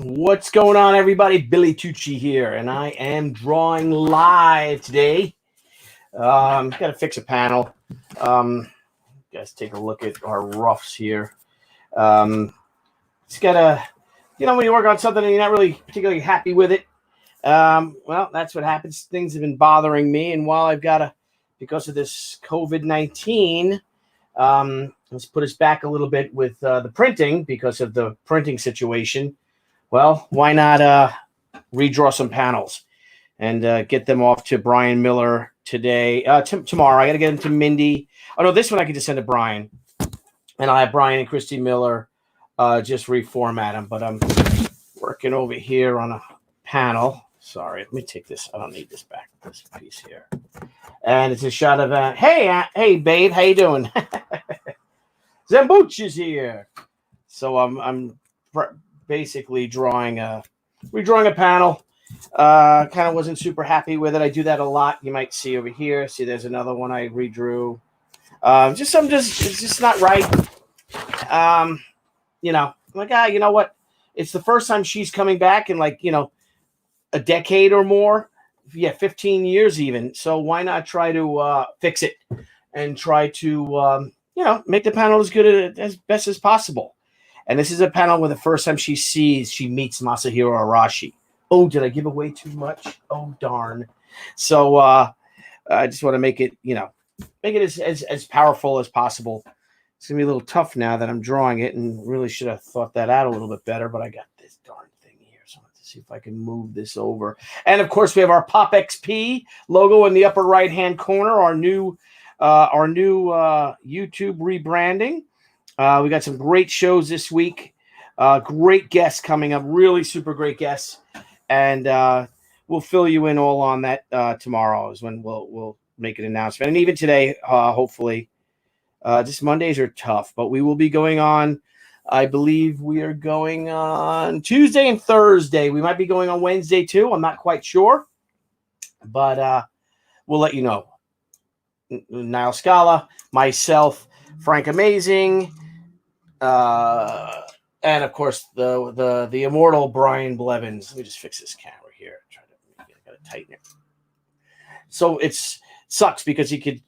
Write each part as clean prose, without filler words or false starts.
What's going on, everybody? Billy Tucci here, and I am drawing live today. Got to fix a panel. Guys, take a look at our roughs here. It's got to, when you work on something and you're not really particularly happy with it, well, that's what happens. Things have been bothering me, and while I've got to, because of this COVID-19, let's put us back a little bit with the printing because of the printing situation. Well, why not redraw some panels and get them off to Brian Miller today, tomorrow. I got to get them to Mindy. Oh, no, this one I can just send to Brian. And I'll have Brian and Christy Miller just reformat them. But I'm working over here on a panel. Sorry, let me take this. I don't need this back, this piece here. And it's a shot of, hey, babe, how you doing? Zambuch is here. So I'm basically redrawing a panel. Kind of wasn't super happy with it. I do that a lot. You might see over here. See, there's another one I redrew. It's just not right. I'm like, you know what? It's the first time she's coming back in a decade or more. Yeah, 15 years even. So why not try to fix it and try to make the panel as good as best as possible. And this is a panel where the first time she meets Masahiro Arashi. Oh, did I give away too much? Oh, darn. So I just want to make it, make it as powerful as possible. It's going to be a little tough now that I'm drawing it, and really should have thought that out a little bit better, but I got this darn thing here. So I have to see if I can move this over. And, of course, we have our Pop XP logo in the upper right-hand corner, our new YouTube rebranding. We got some great shows this week. Great guests coming up. Really super great guests. And we'll fill you in all on that tomorrow is when we'll make an announcement. And even today, hopefully. Just Mondays are tough. But we will be going on. I believe we are going on Tuesday and Thursday. We might be going on Wednesday, too. I'm not quite sure. But we'll let you know. Niall Scala, myself, Frank Amazing, and of course the immortal Brian Blevins. Let me just fix this camera here. I gotta tighten it. So it sucks because you could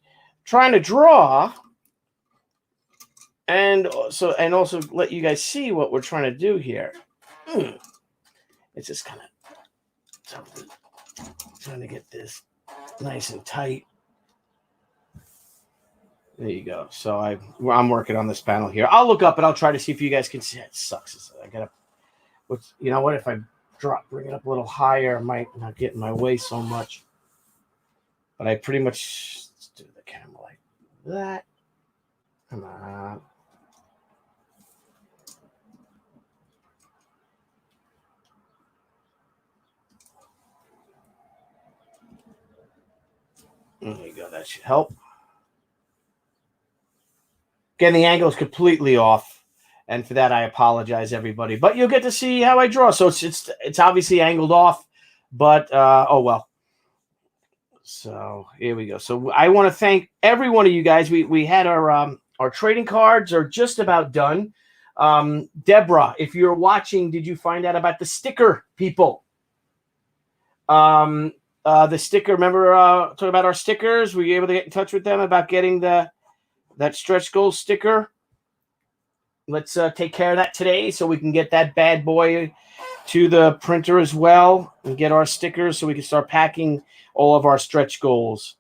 trying to draw and also let you guys see what we're trying to do here. It's just kind of trying to get this nice and tight. There you go. So I'm working on this panel here. I'll look up and I'll try to see if you guys can see. It sucks. I gotta. You know what? If I bring it up a little higher, I might not get in my way so much. But I pretty much do the camera like that. Come on. There you go. That should help. Again, the angle is completely off, and for that I apologize, everybody. But you'll get to see how I draw. So it's obviously angled off, but oh well. So here we go. So I want to thank every one of you guys. We had our trading cards are just about done. Deborah, if you're watching, did you find out about the sticker people? The sticker. Remember talking about our stickers? Were you able to get in touch with them about getting that stretch goal sticker? Let's take care of that today so we can get that bad boy to the printer as well and get our stickers so we can start packing all of our stretch goals.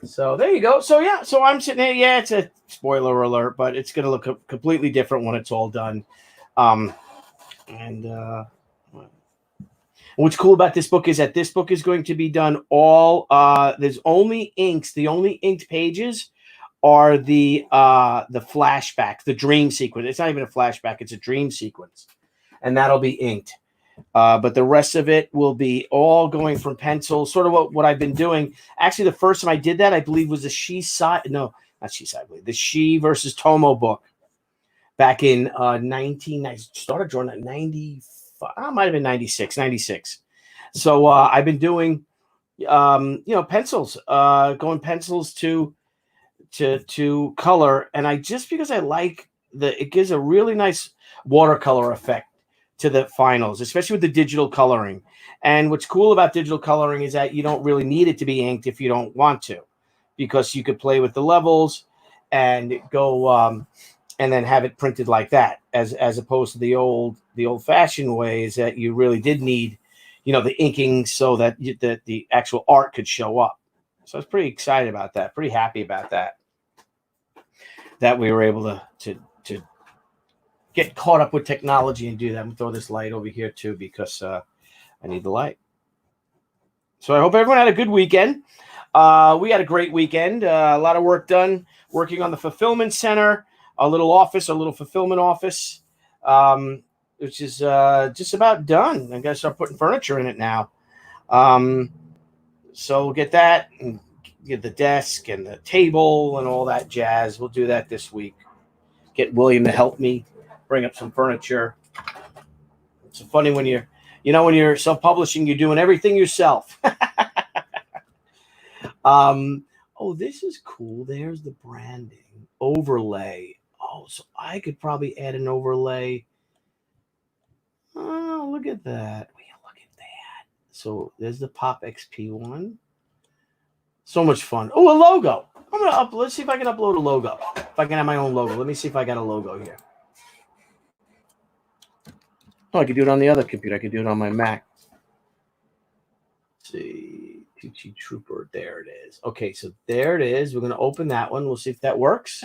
So there you go. So yeah, so I'm sitting there. Yeah, it's a spoiler alert, but it's going to look completely different when it's all done. What's cool about this book is that this book is going to be done all. There's only inks. The only inked pages are the flashback, the dream sequence. It's not even a flashback; it's a dream sequence, and that'll be inked. But the rest of it will be all going from pencil. Sort of what I've been doing. Actually, the first time I did that, I believe, was the I believe the She versus Tomo book back in 1990. Started drawing at 95. Might have been 96. So I've been doing, pencils, going pencils to color, and because I like it gives a really nice watercolor effect to the finals, especially with the digital coloring. And what's cool about digital coloring is that you don't really need it to be inked if you don't want to, because you could play with the levels and go and then have it printed like that, as opposed to the old-fashioned ways that you really did need, the inking so that the actual art could show up. So I was pretty excited about that, pretty happy about that we were able to get caught up with technology and do that. I'm going to throw this light over here too, because I need the light. So I hope everyone had a good weekend. We had a great weekend. A lot of work done, working on the fulfillment center, our little fulfillment office, which is just about done. I got to start putting furniture in it now. So we'll get that and get the desk and the table and all that jazz. We'll do that this week. Get William to help me bring up some furniture. It's funny when you're self-publishing, you're doing everything yourself. Oh, this is cool. There's the branding overlay. Oh, so I could probably add an overlay. Oh, look at that. Look at that. So there's the Pop XP one. So much fun. Oh, a logo. Let's see if I can upload a logo. If I can have my own logo. Let me see if I got a logo here. Oh, I could do it on the other computer. I could do it on my Mac. Let's see. Tucci Trooper. There it is. Okay, so there it is. We're going to open that one. We'll see if that works.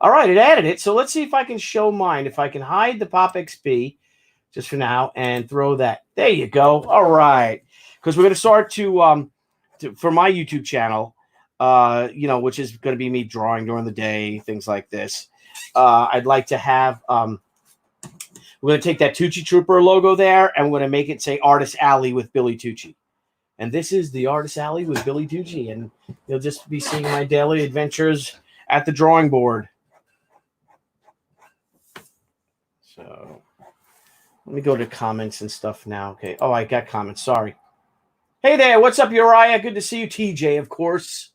All right, it added it. So let's see if I can show mine. If I can hide the Pop XP just for now and throw that. There you go. All right. Because we're going to start for my YouTube channel, which is going to be me drawing during the day, things like this. I'd like to have, we're going to take that Tucci Trooper logo there, and we're going to make it say Artist Alley with Billy Tucci. And this is the Artist Alley with Billy Tucci, and you'll just be seeing my daily adventures at the drawing board. So let me go to comments and stuff now. Okay. Oh, I got comments. Sorry. Hey there, what's up, Uriah? Good to see you. TJ, of course.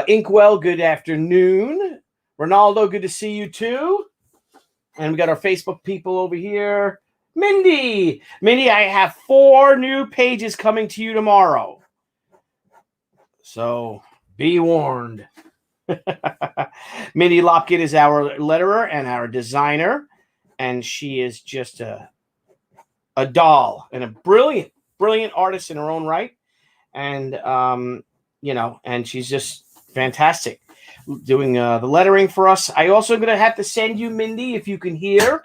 Inkwell, good afternoon. Ronaldo, good to see you too. And we got our Facebook people over here. Mindy, I have 4 new pages coming to you tomorrow. So be warned. Mindy Lopkett is our letterer and our designer. And she is just a doll and a brilliant artist in her own right. And, and she's just fantastic doing the lettering for us. I also going to have to send you, Mindy, if you can hear,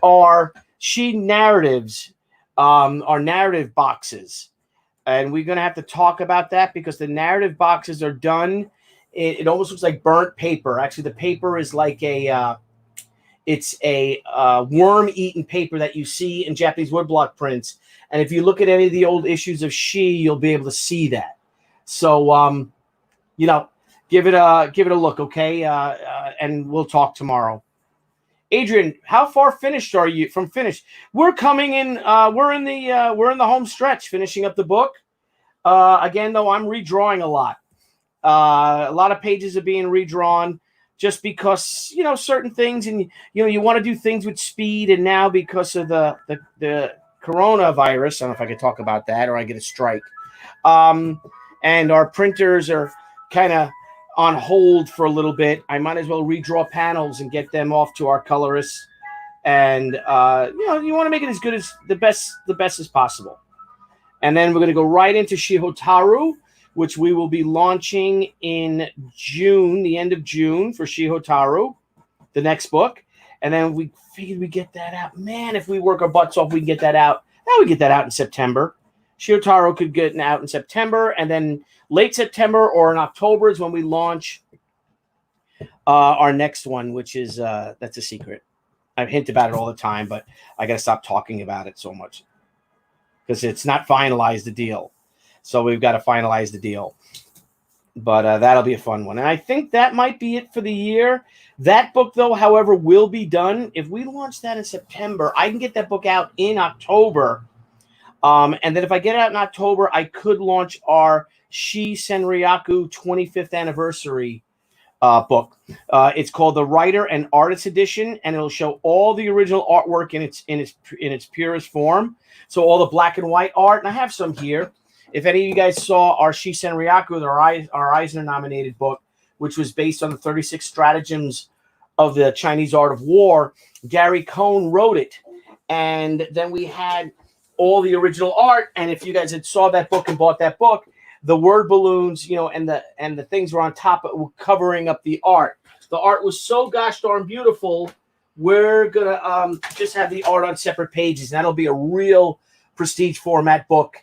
our She Narratives, our narrative boxes. And we're going to have to talk about that because the narrative boxes are done. It almost looks like burnt paper. Actually, the paper is like it's a worm-eaten paper that you see in Japanese woodblock prints. And if you look at any of the old issues of She, you'll be able to see that. So, give it a look, okay? And we'll talk tomorrow. Adrian, how far finished are you from finished? We're coming in. We're in the home stretch, finishing up the book. Again, though, I'm redrawing a lot. A lot of pages are being redrawn just because, certain things, and, you want to do things with speed. And now because of the coronavirus, I don't know if I could talk about that or I get a strike. And our printers are kind of on hold for a little bit. I might as well redraw panels and get them off to our colorists. And, you want to make it as good as the best as possible. And then we're going to go right into Shihotaru, which we will be launching in June, the end of June for Shihotaru, the next book. And then we figured we'd get that out. Man, if we work our butts off, we can get that out. Now we get that out in September. Shiotaro could get out in September, and then late September or in October is when we launch our next one, which is that's a secret. I hint about it all the time, but I got to stop talking about it so much because it's not finalized, the deal. So we've got to finalize the deal. But that'll be a fun one. And I think that might be it for the year. That book, though, however, will be done. If we launch that in September, I can get that book out in October. And then if I get it out in October, I could launch our Shi Senryaku 25th anniversary book. It's called the Writer and Artist Edition, and it'll show all the original artwork in its purest form. So all the black and white art, and I have some here. If any of you guys saw our Shisen Ryaku, our Eisner nominated book, which was based on the 36 stratagems of the Chinese art of war, Gary Cohn wrote it. And then we had all the original art. And if you guys had saw that book and bought that book, the word balloons, and the things were on top of covering up the art. The art was so gosh darn beautiful. We're gonna just have the art on separate pages. And that'll be a real prestige format book.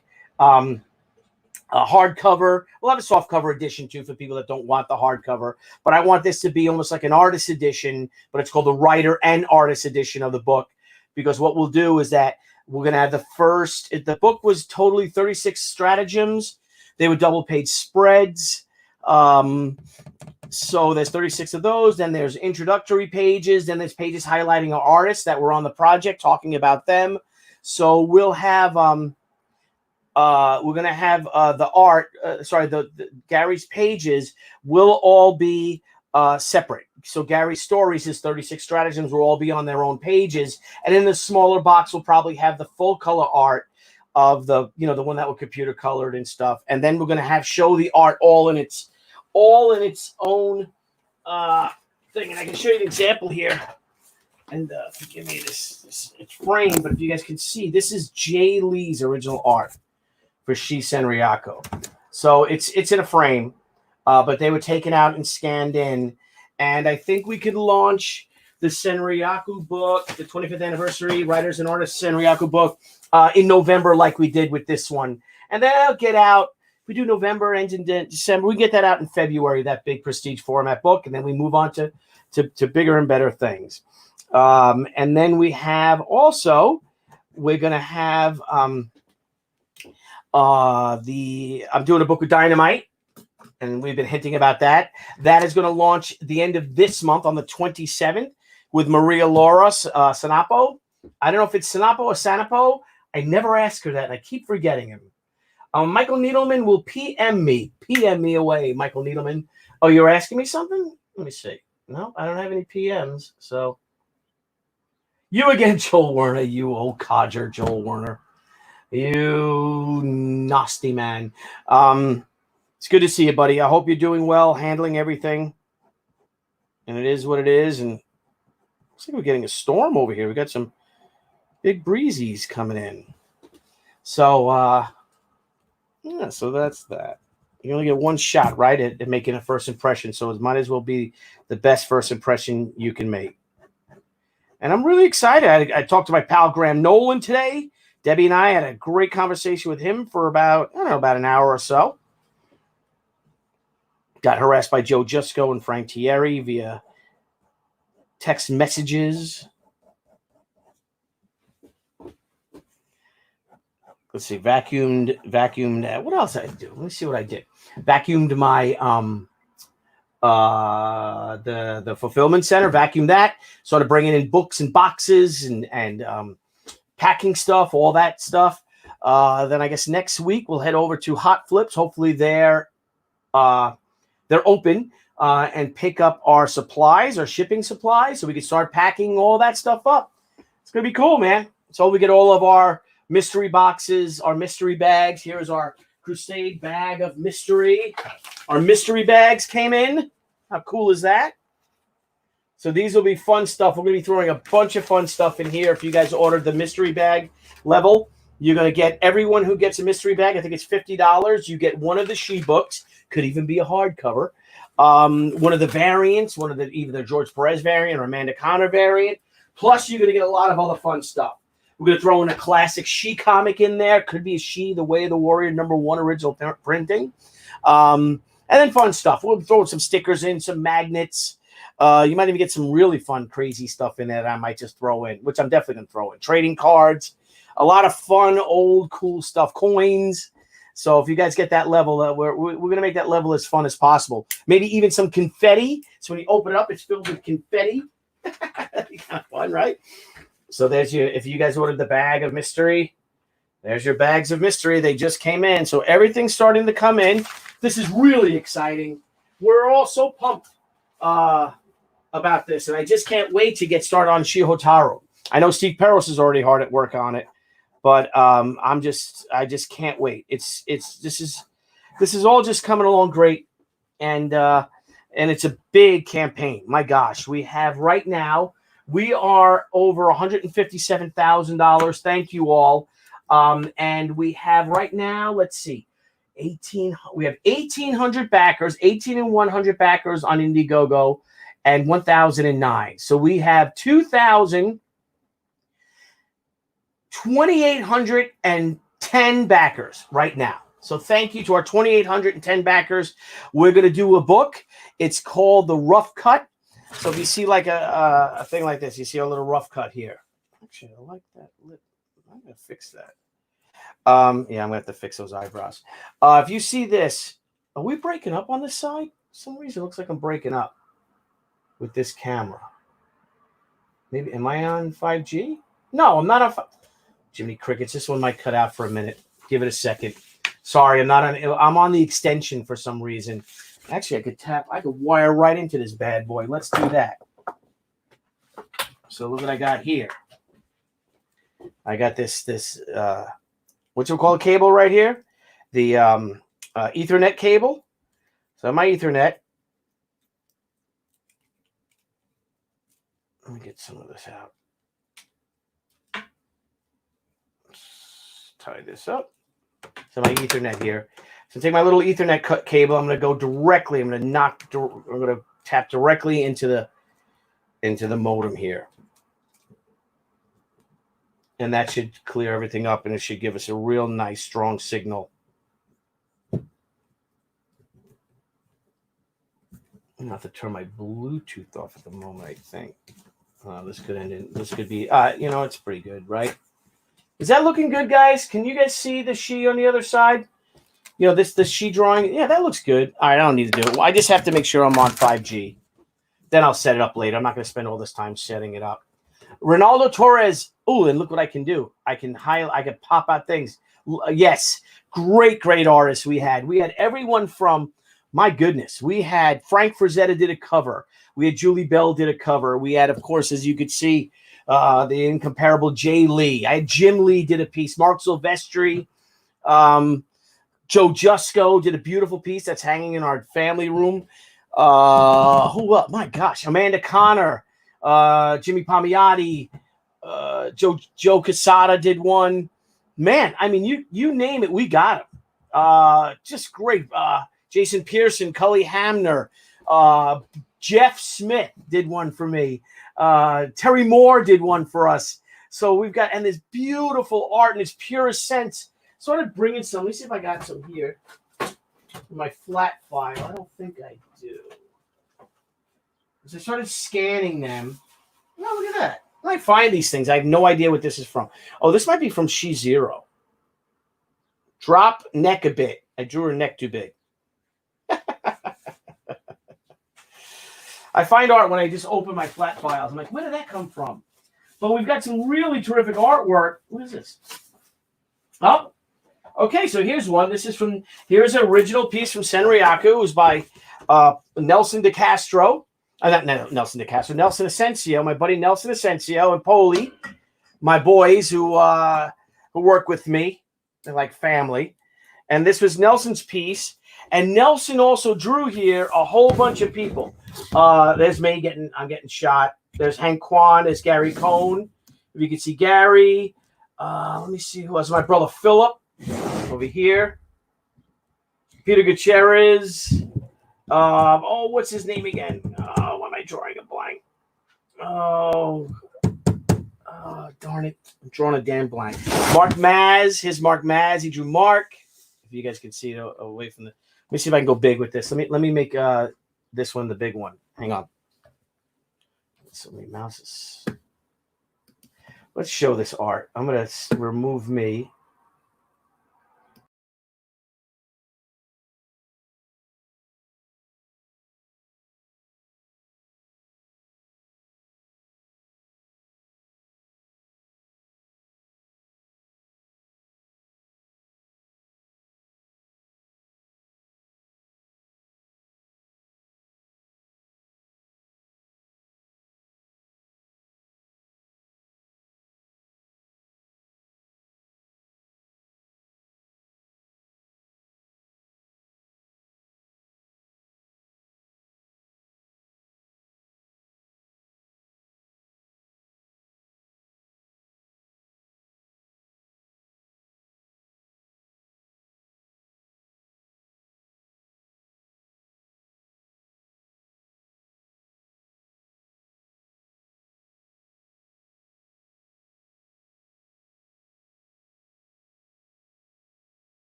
A hardcover, we'll have a soft cover edition too for people that don't want the hardcover. But I want this to be almost like an artist edition, but it's called the Writer and Artist Edition of the book. Because what we'll do is that we're going to have the book was totally 36 stratagems. They were double page spreads. So there's 36 of those. Then there's introductory pages. Then there's pages highlighting our artists that were on the project, talking about them. So we'll have we're going to have the art, the Gary's pages will all be separate. So Gary's stories, his 36 stratagems, will all be on their own pages. And in the smaller box, we'll probably have the full color art of the one that was computer colored and stuff. And then we're going to show the art all in its own thing. And I can show you an example here. And forgive me, this it's framed, but if you guys can see, this is Jay Lee's original art for Shisen Ryaku. So it's in a frame, but they were taken out and scanned in. And I think we could launch the Senryaku book, the 25th anniversary Writers and Artists Senryaku book, in November, like we did with this one. And then I'll get out. We do November, ends in December. We get that out in February, that big prestige format book, and then we move on to bigger and better things. And then we have also, we're going to have I'm doing a book with Dynamite, and we've been hinting about that. That is going to launch the end of this month on the 27th with Maria Laura Sanapo. I don't know if it's Sanapo or Sanapo. I never ask her that, and I keep forgetting him. Michael Needleman will PM me. PM me away, Michael Needleman. Oh, you're asking me something? Let me see. No, I don't have any PMs. So you again, Joel Werner, you old codger, Joel Werner. You nasty man. It's good to see you, buddy. I hope you're doing well, handling everything. And it is what it is. And looks like we're getting a storm over here. We got some big breezies coming in. So, yeah, so that's that. You only get one shot, right, at making a first impression. So it might as well be the best first impression you can make. And I'm really excited. I talked to my pal Graham Nolan today. Debbie and I had a great conversation with him for about an hour or so. Got harassed by Joe Jusko and Frank Thierry via text messages. Let's see, vacuumed. What else did I do? Let me see what I did. Vacuumed my the fulfillment center. Vacuumed that. Started bringing in books and boxes and packing stuff, all that stuff. Then I guess next week we'll head over to Hot Flips. Hopefully they're open and pick up our supplies, our shipping supplies, so we can start packing all that stuff up. It's gonna be cool, man. So we get all of our mystery boxes, our mystery bags. Here's our Crusade bag of mystery. Our mystery bags came in. How cool is that? So these will be fun stuff. We're going to be throwing a bunch of fun stuff in here. If you guys ordered the mystery bag level, you're going to get everyone who gets a mystery bag. I think it's $50. You get one of the She books. Could even be a hardcover. One of the variants, either the George Perez variant or Amanda Connor variant. Plus, you're going to get a lot of other fun stuff. We're going to throw in a classic She comic in there. Could be a She, The Way of the Warrior, #1 original printing. And then fun stuff. We'll throw some stickers in, some magnets. You might even get some really fun, crazy stuff in there that I might just throw in, which I'm definitely going to throw in. Trading cards, a lot of fun, old, cool stuff, coins. So if you guys get that level, we're going to make that level as fun as possible. Maybe even some confetti. So when you open it up, it's filled with confetti. That'd be kind of fun, right? So if you guys ordered the bag of mystery, there's your bags of mystery. They just came in. So everything's starting to come in. This is really exciting. We're all so pumped uh, about this, and I just can't wait to get started on Shihotaru. I know Steve Peros is already hard at work on it, but I just can't wait. This is all just coming along great, and it's a big campaign. My gosh, we have right now we are over $157,000. Thank you all, and we have right now. Let's see. 18 we have 1800 backers, 18 and 100 backers on Indiegogo, and 1009. So we have 2,810 backers right now. So thank you to our 2,810 backers. We're going to do a book. It's called The Rough Cut. So if you see like a thing like this, you see a little rough cut here. Actually, I like that lip. I'm going to fix that. Yeah, I'm gonna have to fix those eyebrows. If you see this, are we breaking up on this side? For some reason, it looks like I'm breaking up with this camera. Maybe am I on 5G? No, I'm not on. Jimmy Crickets. This one might cut out for a minute. Give it a second. Sorry, I'm not on. I'm on the extension for some reason. Actually, I could wire right into this bad boy. Let's do that. So look what I got here. I got this what you call a cable right here, the Ethernet cable. So my Ethernet. Let me get some of this out. Let's tie this up. So my Ethernet here. So take my little Ethernet cut cable. I'm going to go directly. I'm going to tap directly into the modem here, and that should clear everything up, and it should give us a real nice, strong signal. I'm gonna have to turn my Bluetooth off at the moment. I think this could end in. This could be. It's pretty good, right? Is that looking good, guys? Can you guys see the she on the other side? The she drawing. Yeah, that looks good. All right, I don't need to do it. I just have to make sure I'm on 5G. Then I'll set it up later. I'm not going to spend all this time setting it up. Ronaldo Torres. Oh, and look what I can do. I can highlight. I can pop out things. Yes, great artists we had. We had everyone from. My goodness, we had Frank Frazetta did a cover. We had Julie Bell did a cover. We had, of course, as you could see, the incomparable Jay Lee. I had Jim Lee did a piece. Mark Silvestri, Joe Jusko did a beautiful piece that's hanging in our family room. Who else? My gosh, Amanda Connor, Jimmy Palmiotti, Joe Casada did one. Man, I mean, you name it, we got him. Just great. Jason Pearson, Cully Hamner, Jeff Smith did one for me. Terry Moore did one for us. So we've got, and this beautiful art in its purest sense. Started bringing some. Let me see if I got some here. My flat file. I don't think I do. Because I started scanning them. Oh, look at that. When I find these things, I have no idea what this is from. Oh, this might be from She Zero. Drop neck a bit. I drew her neck too big. I find art when I just open my flat files. I'm like, where did that come from? But we've got some really terrific artwork. What is this? Oh, okay. So here's one. Here's an original piece from Senryaku. It was by Nelson DeCastro. Not Nelson DeCastro. Nelson Asensio. My buddy Nelson Asensio and Poli, my boys who work with me. They're like family. And this was Nelson's piece. And Nelson also drew here a whole bunch of people. There's me I'm getting shot. There's Hank Kwan. There's Gary Cohn. If you can see Gary. Let me see who else. My brother Philip over here. Peter Gutierrez. What's his name again? Why am I drawing a blank? Darn it. I'm drawing a damn blank. Mark Maz. Mark Maz. He drew Mark. If you guys can see it away from the. Let me see if I can go big with this. Let me make this one the big one. Hang on. So many mouses. Let's show this art. I'm going to remove me.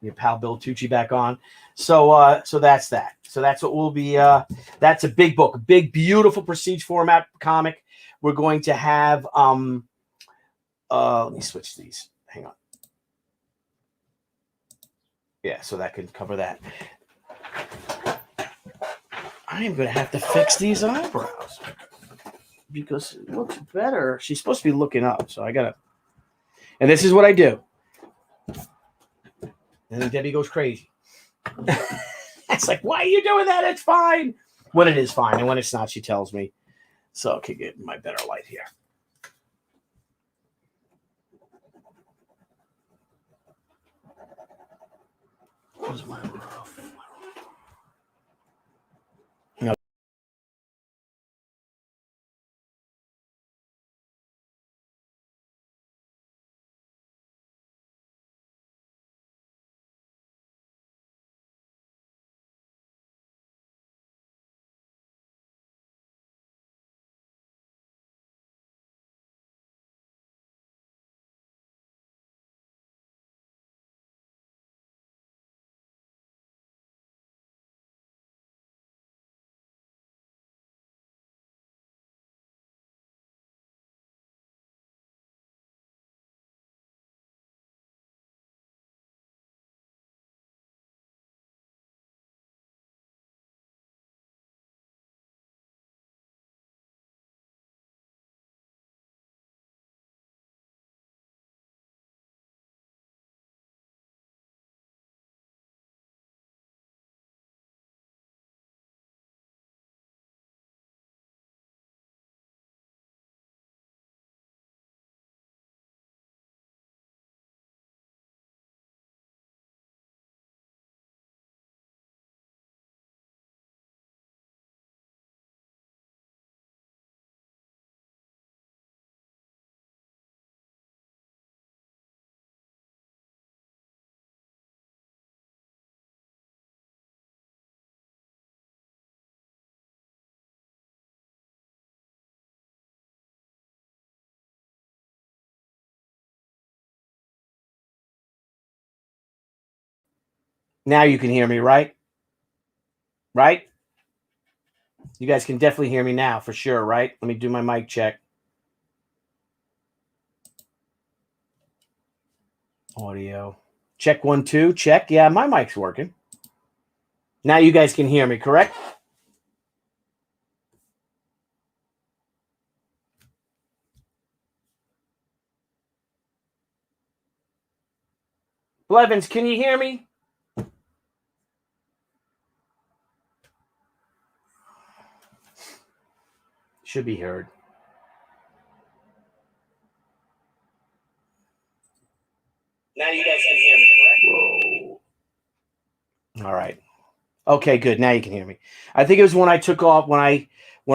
your pal Bill Tucci back on. So so that's that. So that's what we'll be. That's a big book, a big, beautiful prestige format comic. We're going to have. Let me switch these. Hang on. Yeah, so that could cover that. I am going to have to fix these eyebrows because it looks better. She's supposed to be looking up, so I got to. And this is what I do. And then Debbie goes crazy. It's like, why are you doing that? It's fine. When it is fine, and when it's not, she tells me. So I can get my better light here. Where's my roof? No. Now you can hear me, right? Right? You guys can definitely hear me now for sure, right? Let me do my mic check. Audio. Check 1, 2. Check. Yeah, my mic's working. Now you guys can hear me, correct? Blevins, can you hear me? Should be heard. Now you guys can hear me, correct? Whoa. All right. Okay, good. Now you can hear me. I think it was when I took off when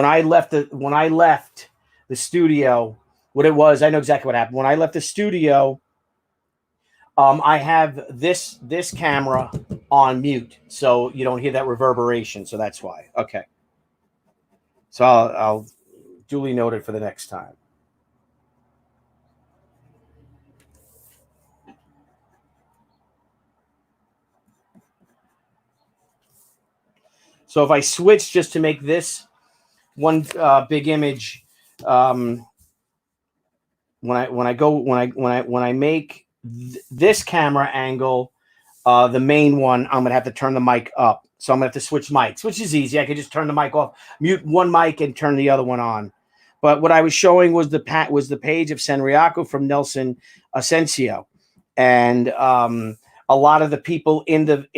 I left the studio. What it was, I know exactly what happened. When I left the studio, I have this camera on mute, so you don't hear that reverberation. So that's why. Okay. So I'll duly note it for the next time. So if I switch just to make this one big image, when I make this camera angle, the main one, I'm gonna have to turn the mic up. So I'm gonna have to switch mics, which is easy. I could just turn the mic off, mute one mic, and turn the other one on. But what I was showing was the page of Senriaco from Nelson Asensio, and a lot of the people in the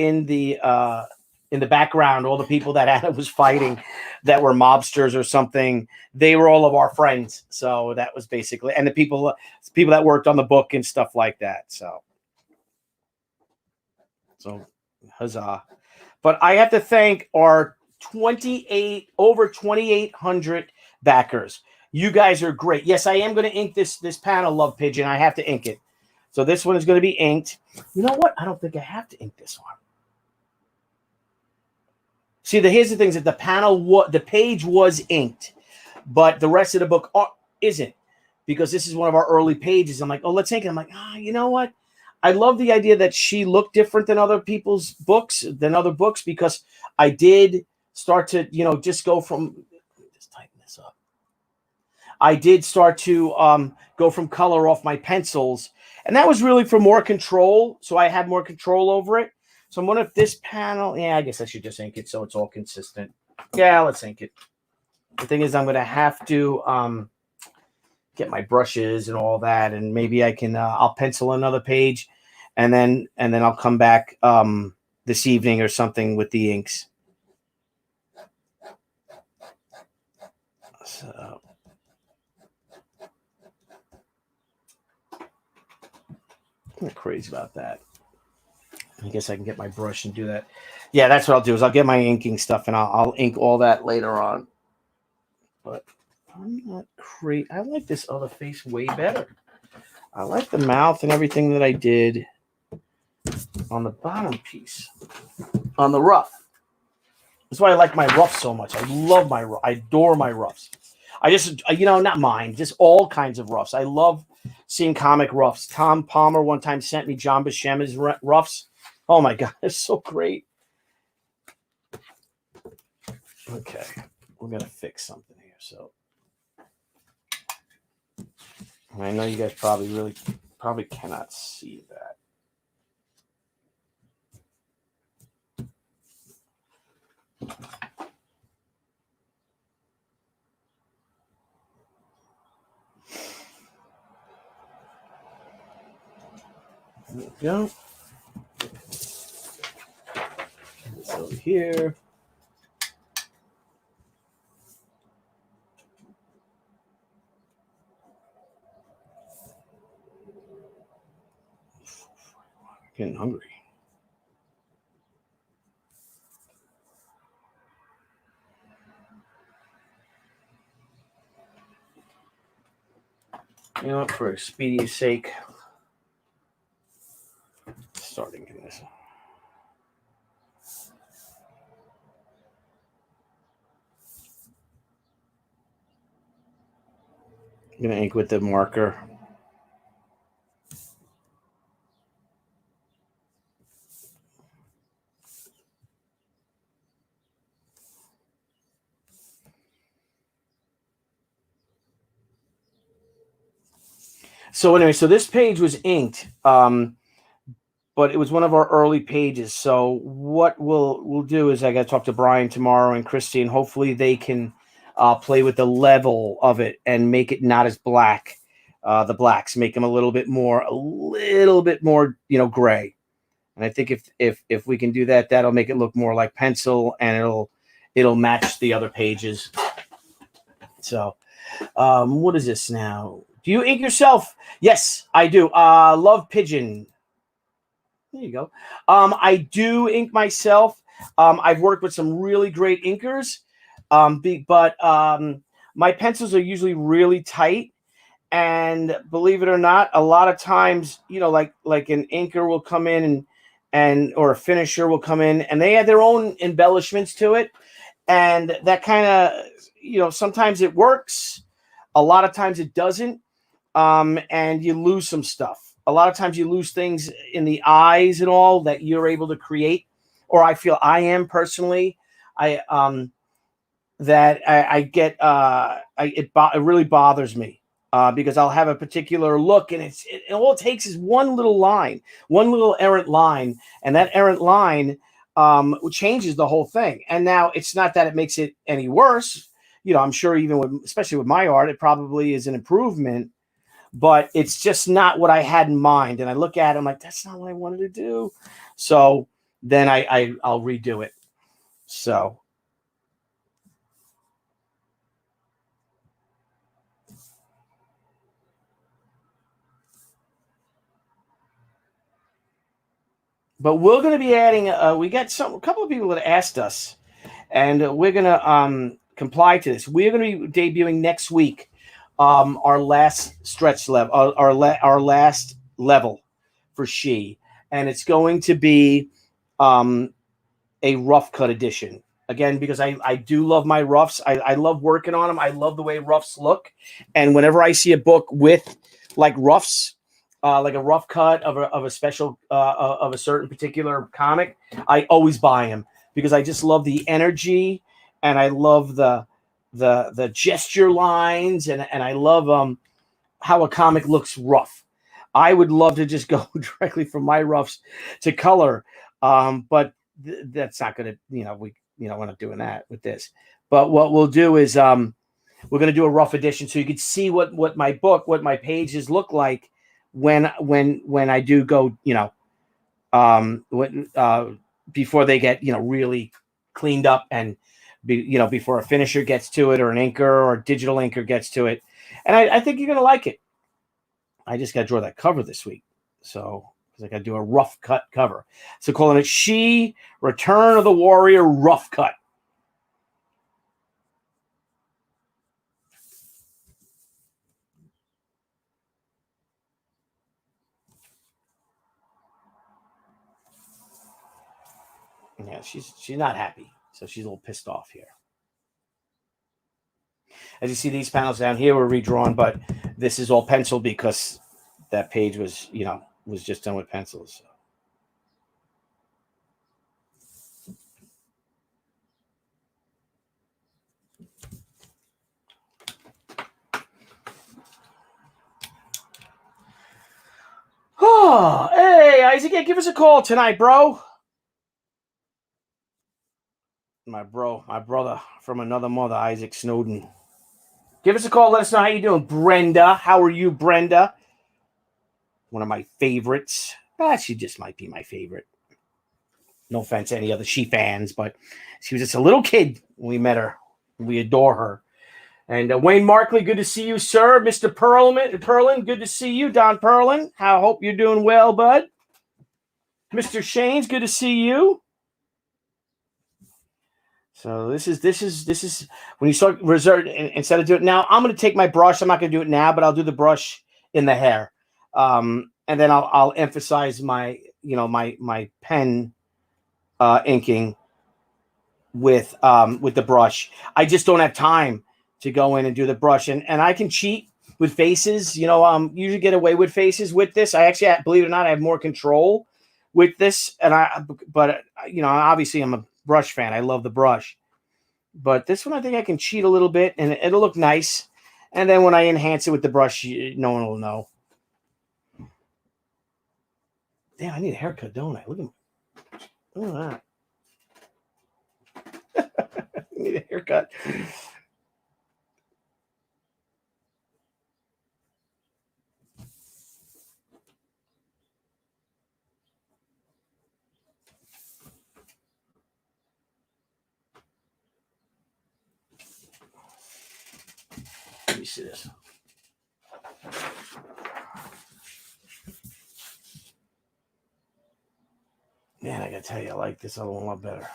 background, all the people that Anna was fighting that were mobsters or something, they were all of our friends. So that was basically, and the people that worked on the book and stuff like that. So huzzah. But I have to thank our over 2,800 backers. You guys are great. Yes, I am going to ink this panel, Love Pigeon. I have to ink it. So this one is going to be inked. You know what? I don't think I have to ink this one. See, here's the thing: is that the page was inked, but the rest of the book isn't, because this is one of our early pages. I'm like, oh, let's ink it. I'm like, you know what? I love the idea that she looked different than other people's books, than other books, because I did start to, just go from, just tighten this up. I did start to go from color off my pencils, and that was really for more control. So I had more control over it. So I'm wondering if this panel, I guess I should just ink it so it's all consistent. Yeah, let's ink it. The thing is, I'm going to have to get my brushes and all that, and maybe I can, I'll pencil another page, and then I'll come back this evening or something with the inks. So. I'm not crazy about that. I guess I can get my brush and do that. Yeah, that's what I'll do, is I'll get my inking stuff and I'll ink all that later on. But I'm not crazy. I like this other face way better. I like the mouth and everything that I did on the bottom piece, on the ruff. That's why I like my ruff so much. I love my ruff. I adore my ruffs. I just, not mine, just all kinds of ruffs. I love seeing comic ruffs. Tom Palmer one time sent me John Buscema's ruffs. Oh my God, it's so great. Okay, we're gonna fix something here. So I know you guys probably cannot see that. There we go. It's over here. Getting hungry. You know what? For speedy's sake, starting in this. I'm gonna ink with the marker. So anyway, so this page was inked, but it was one of our early pages. So what we'll do is I got to talk to Brian tomorrow and Christy, and hopefully they can play with the level of it and make it not as black. The blacks make them a little bit more, gray. And I think if we can do that, that'll make it look more like pencil, and it'll match the other pages. So, what is this now? Do you ink yourself? Yes, I do. Love Pigeon. There you go. I do ink myself. I've worked with some really great inkers, but my pencils are usually really tight. And believe it or not, a lot of times, like an inker will come in or a finisher will come in, and they add their own embellishments to it, and that kind of, sometimes it works, a lot of times it doesn't. And you lose some stuff. A lot of times you lose things in the eyes and all that you're able to create, or I feel I am personally. It really bothers me because I'll have a particular look, and all it takes is one little line, one little errant line, and that errant line changes the whole thing. And now it's not that it makes it any worse. I'm sure especially with my art, it probably is an improvement. But it's just not what I had in mind. And I look at it, I'm like, that's not what I wanted to do. So then I'll redo it. So. But we're going to be adding, we got a couple of people that asked us, and we're going to comply to this. We're going to be debuting next week. Our last stretch level, our last level for She, and it's going to be a rough cut edition. Again, because I do love my roughs. I love working on them. I love the way roughs look. And whenever I see a book with like roughs, like a rough cut of a special of a certain particular comic, I always buy them because I just love the energy and I love the gesture lines and I love how a comic looks rough. I would love to just go directly from my roughs to color, but that's not going to, we're not doing that with this. But what we'll do is we're going to do a rough edition so you can see what my pages look like when I do go, before they get, really cleaned up and before a finisher gets to it or an inker or a digital inker gets to it. And I think you're going to like it. I just got to draw that cover this week. So, because I got to do a rough cut cover. So calling it She Return of the Warrior Rough Cut. Yeah, she's not happy. So she's a little pissed off here. As you see, these panels down here were redrawn, but this is all pencil because that page was, was just done with pencils. So. Oh, hey, Isaac, yeah, give us a call tonight, bro. My brother from another mother, Isaac Snowden. Give us a call. Let us know how you doing, Brenda. How are you, Brenda? One of my favorites. She just might be my favorite. No offense to any other She fans, but she was just a little kid when we met her. We adore her. And Wayne Markley, good to see you, sir. Mr. Perlin, good to see you. Don Perlin, I hope you're doing well, bud. Mr. Shanes, good to see you. So this is when you start reserve instead of doing it now. I'm going to take my brush. I'm not going to do it now, but I'll do the brush in the hair, and then I'll emphasize my my pen inking with the brush. I just don't have time to go in and do the brush, and I can cheat with faces. Usually get away with faces with this. I actually, believe it or not, I have more control with this, but obviously I'm a brush fan. I love the brush, but this one I think I can cheat a little bit, and it'll look nice. And then when I enhance it with the brush, no one will know. Damn, I need a haircut, don't I? Look at that. I need a haircut. Let me see this. Man, I gotta tell you, I like this other one a lot better.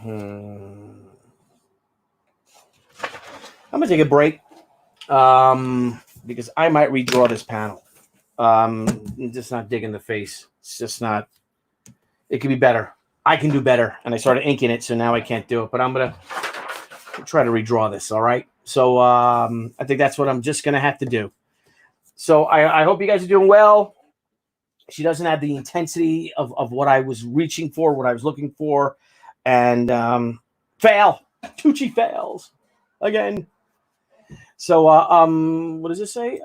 I'm gonna take a break because I might redraw this panel. I'm just not digging the face. It's just not. It could be better. I can do better, and I started inking it, so now I can't do it. But I'm gonna try to redraw this. All right. So I think that's what I'm just gonna have to do. So I hope you guys are doing well. She doesn't have the intensity of what I was reaching for, what I was looking for, and fail. Tucci fails again. So what does it say?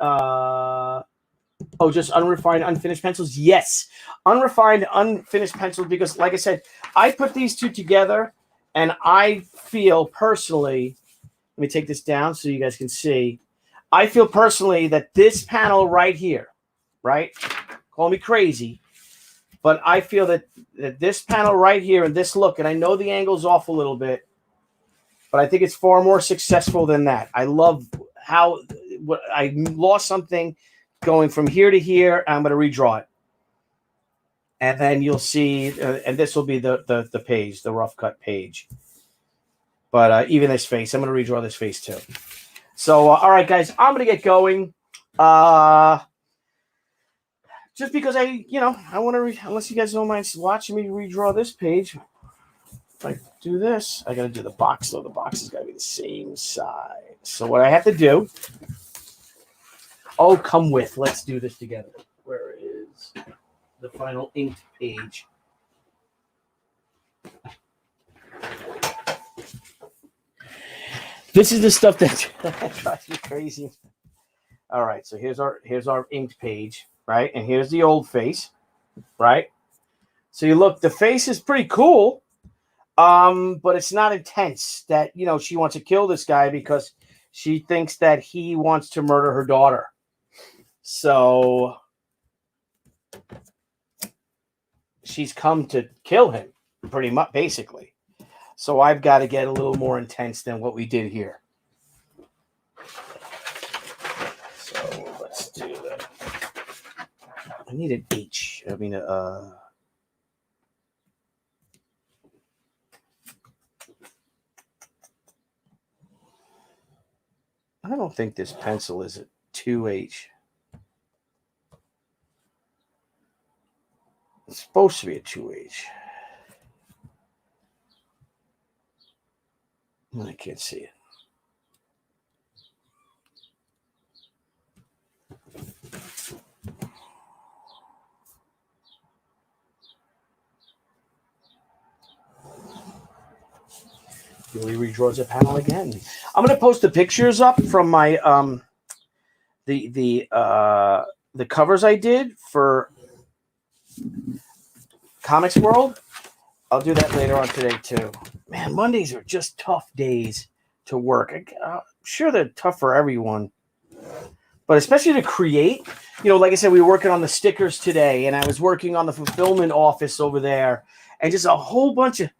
Just unrefined, unfinished pencils. Yes, unrefined, unfinished pencils. Because, like I said, I put these two together, and I feel personally. Let me take this down so you guys can see. I feel personally that this panel right here, right? Call me crazy, but I feel that this panel right here and this look, and I know the angle's off a little bit, but I think it's far more successful than that. I love how I lost something going from here to here. I'm going to redraw it. And then you'll see, and this will be the page, the rough cut page. But even this face, I'm going to redraw this face too. So, all right, guys, I'm going to get going. Just because I want to, unless you guys don't mind watching me redraw this page. if I do this, I got to do the box, though. The box has got to be the same size. So what I have to do, come with. Let's do this together. Where is the final inked page? This is the stuff that drives me crazy. All right, so here's our inked page, right? And here's the old face, right? So you look, the face is pretty cool, but it's not intense. That she wants to kill this guy because she thinks that he wants to murder her daughter. So she's come to kill him, pretty much, basically. So I've got to get a little more intense than what we did here. So let's do that. I need an H. I mean, I don't think this pencil is a 2H. It's supposed to be a 2H. I can't see it. Billy redraws a panel again. I'm going to post the pictures up from my the covers I did for Comics World. I'll do that later on today too. Man, Mondays are just tough days to work. I'm sure they're tough for everyone, but especially to create. Like I said, we were working on the stickers today, and I was working on the fulfillment office over there, and just a whole bunch of,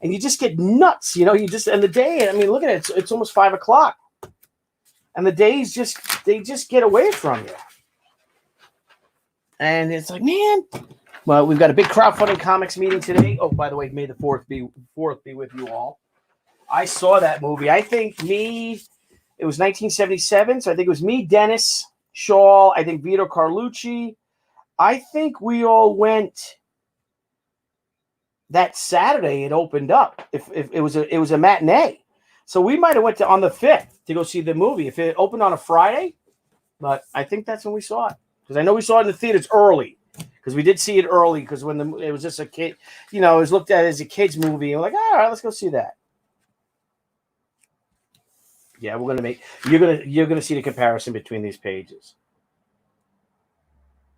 and you just get nuts. And the day. I mean, look at it. It's almost 5 o'clock, and the days just get away from you, and it's like, man. Well, we've got a big crowdfunding comics meeting today. Oh, by the way, may the 4th be with you all. I saw that movie. I think it was 1977, so I think it was me, Dennis, Shaw, I think Vito Carlucci. I think we all went that Saturday. It opened up. If it was a matinee, so we might have went on the 5th to go see the movie. If it opened on a Friday, but I think that's when we saw it, because I know we saw it in the theaters early. Because we did see it early, because when it was just a kid, it was looked at as a kid's movie. And we're like, all right, let's go see that. Yeah, you're gonna see the comparison between these pages.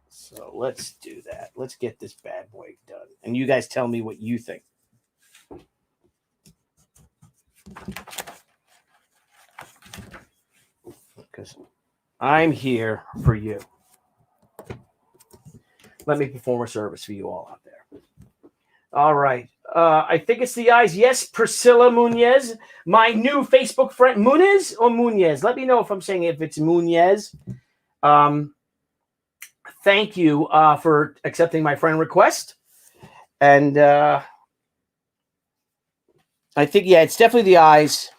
So let's do that. Let's get this bad boy done. And you guys tell me what you think. Because I'm here for you. Let me perform a service for you all out there. All right. I think it's the eyes. Yes, Priscilla Munez, my new Facebook friend. Munez or Munez? Let me know if I'm saying if it's Munez. Thank you for accepting my friend request. And I think, it's definitely the eyes.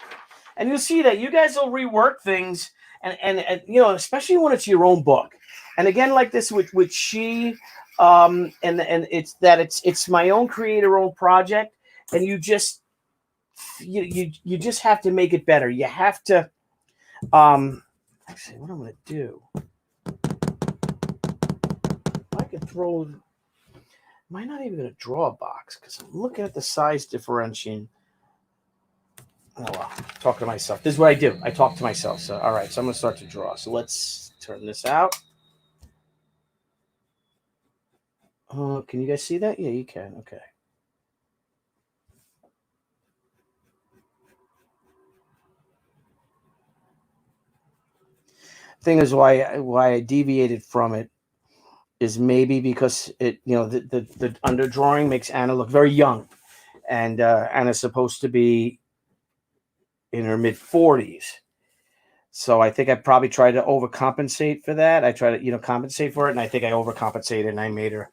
And you'll see that you guys will rework things. And especially when it's your own book. And again, like this with she, and it's my own creator-owned project, and you just have to make it better. You have to. Actually, what I'm going to do, I could throw. Am I not even going to draw a box, because I'm looking at the size differentiation. Oh well, talking to myself. This is what I do. I talk to myself. So all right, so I'm going to start to draw. So let's turn this out. Can you guys see that? Yeah, you can. Okay. Thing is, why I deviated from it is maybe because it, the underdrawing makes Anna look very young, and Anna's supposed to be in her mid-40s. So I think I probably tried to overcompensate for that. I tried to, compensate for it, and I think I overcompensated, and I made her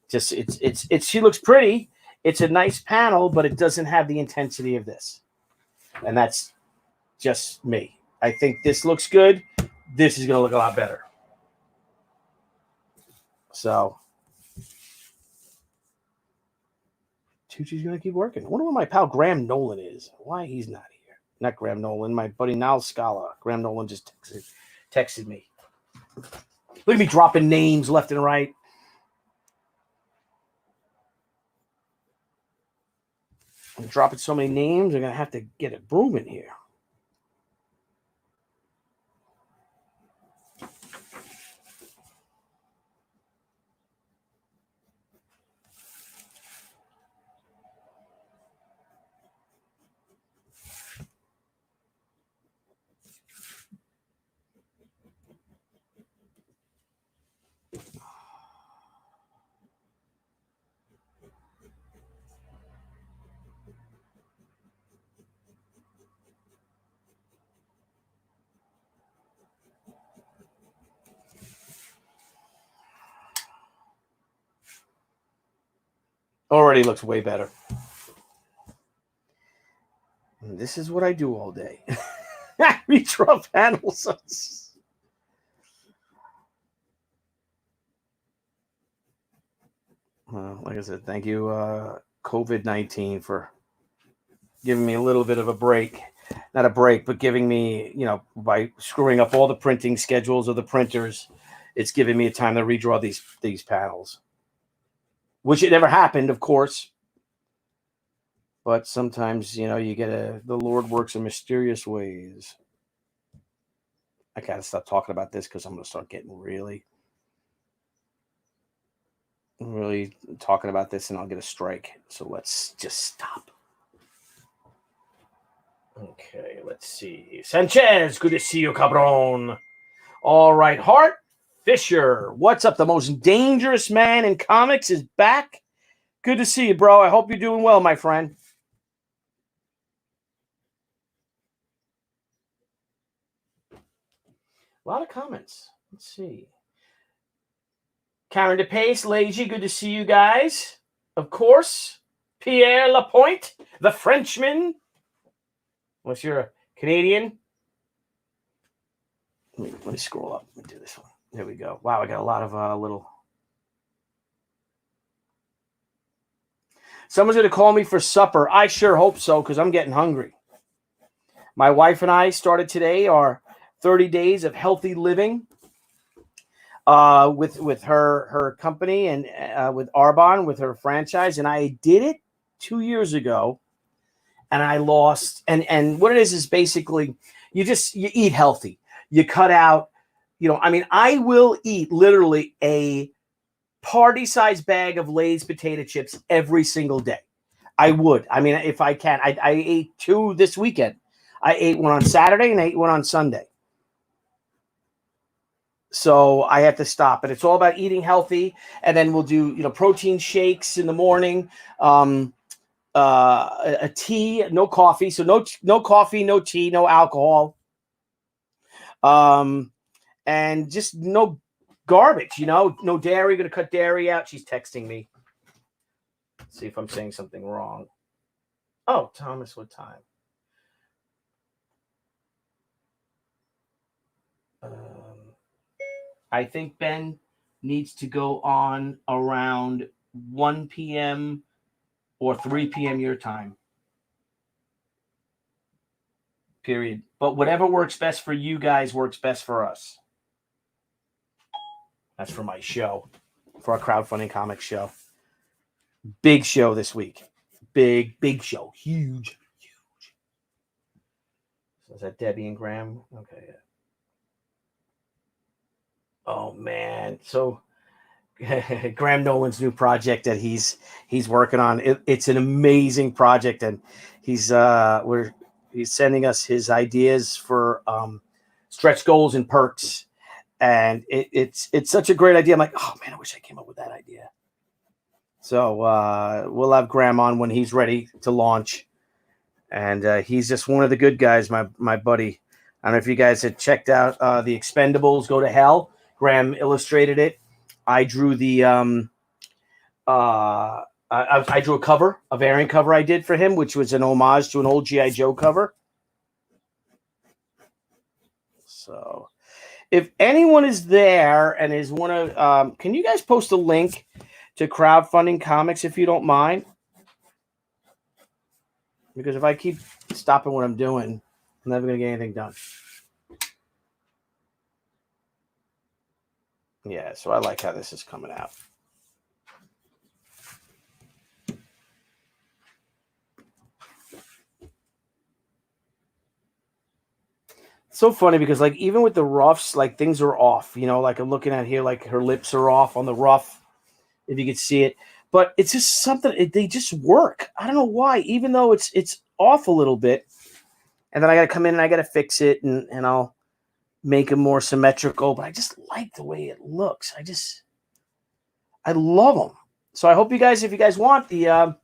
just it's she looks pretty. It's a nice panel, but it doesn't have the intensity of this. And that's just me. I think this looks good. This is going to look a lot better. So Tucci's going to keep working. I wonder where my pal Graham Nolan is. Why he's not here. Not Graham Nolan. My buddy Niall Scala. Graham Nolan just texted me. Look at me dropping names left and right. I'm dropping so many names, I'm going to have to get a broom in here. Already looks way better. And this is what I do all day. Redraw panels. Like I said, thank you, COVID-19, for giving me a little bit of a break. Not a break, but giving me, by screwing up all the printing schedules of the printers, it's giving me a time to redraw these panels. Which it never happened, of course. But sometimes, you get the Lord works in mysterious ways. I gotta stop talking about this because I'm gonna start getting really talking about this and I'll get a strike. So let's just stop. Okay, let's see. Sanchez, good to see you, cabron. All right, Hart Fisher, what's up? The most dangerous man in comics is back. Good to see you, bro. I hope you're doing well, my friend. A lot of comments. Let's see. Karen DePace, Lazy, good to see you guys. Of course. Pierre Lapointe, the Frenchman. Unless you're a Canadian. Let me scroll up. Let me do this one. There we go. Wow, I got a lot of little. Someone's going to call me for supper. I sure hope so, because I'm getting hungry. My wife and I started today our 30 days of healthy living with her company and with Arbonne, with her franchise. And I did it 2 years ago. And I lost. And what it is basically you eat healthy. You cut out, I will eat literally a party-sized bag of Lay's potato chips every single day. I would. If I can. I ate 2 this weekend. I ate one on Saturday and I ate one on Sunday. So I have to stop. And it's all about eating healthy. And then we'll do, protein shakes in the morning. A tea, no coffee. So no coffee, no tea, no alcohol. And just no garbage, no dairy. Going to cut dairy out. She's texting me. Let's see if I'm saying something wrong. Oh, Thomas, what time? I think Ben needs to go on around 1 p.m. or 3 p.m. your time. Period. But whatever works best for you guys works best for us. That's for my show, for our crowdfunding comic show. Big show this week. Big show. Huge. So is that Debbie and Graham? Okay. Yeah. Oh, man. So Graham Nolan's new project that he's working on. It's an amazing project, and he's sending us his ideas for stretch goals and perks, and it's such a great idea. I'm like, oh man, I wish I came up with that idea. So we'll have Graham on when he's ready to launch, and he's just one of the good guys, my buddy. I don't know if you guys had checked out the Expendables Go to Hell. Graham illustrated it. I drew the I drew a variant cover I did for him, which was an homage to an old G.I. Joe cover. So if anyone is there and is one of, can you guys post a link to crowdfunding comics if you don't mind? Because if I keep stopping what I'm doing, I'm never going to get anything done. Yeah, so I like how this is coming out. So funny because like even with the roughs, like things are off, you know, like I'm looking at here, like her lips are off on the rough, if you could see it, but it's just something, they just work. I don't know why, even though it's off a little bit, and then I got to come in and I got to fix it and I'll make it more symmetrical, but I just like the way it looks. I love them. So I hope you guys, if you guys want the,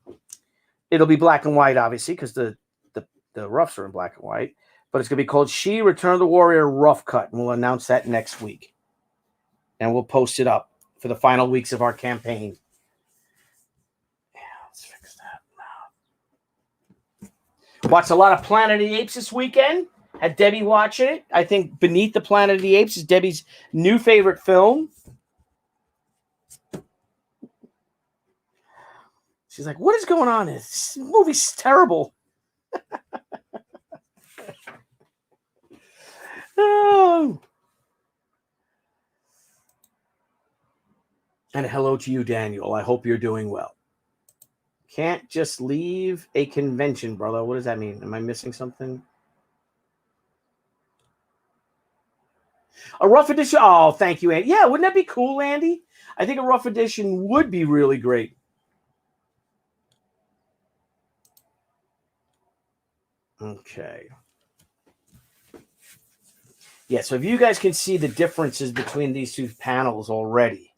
it'll be black and white, obviously, because the roughs are in black and white. But it's going to be called She Return of the Warrior Rough Cut. And we'll announce that next week. And we'll post it up for the final weeks of our campaign. Yeah, let's fix that now. Watched a lot of Planet of the Apes this weekend. Had Debbie watching it. I think Beneath the Planet of the Apes is Debbie's new favorite film. She's like, what is going on? This movie's terrible. Oh. And hello to you, Daniel. I hope you're doing well. Can't just leave a convention, brother. What does that mean? Am I missing something? A rough edition. Oh, thank you, Andy. Yeah, wouldn't that be cool, Andy? I think a rough edition would be really great. Okay. Yeah, so if you guys can see the differences between these two panels already.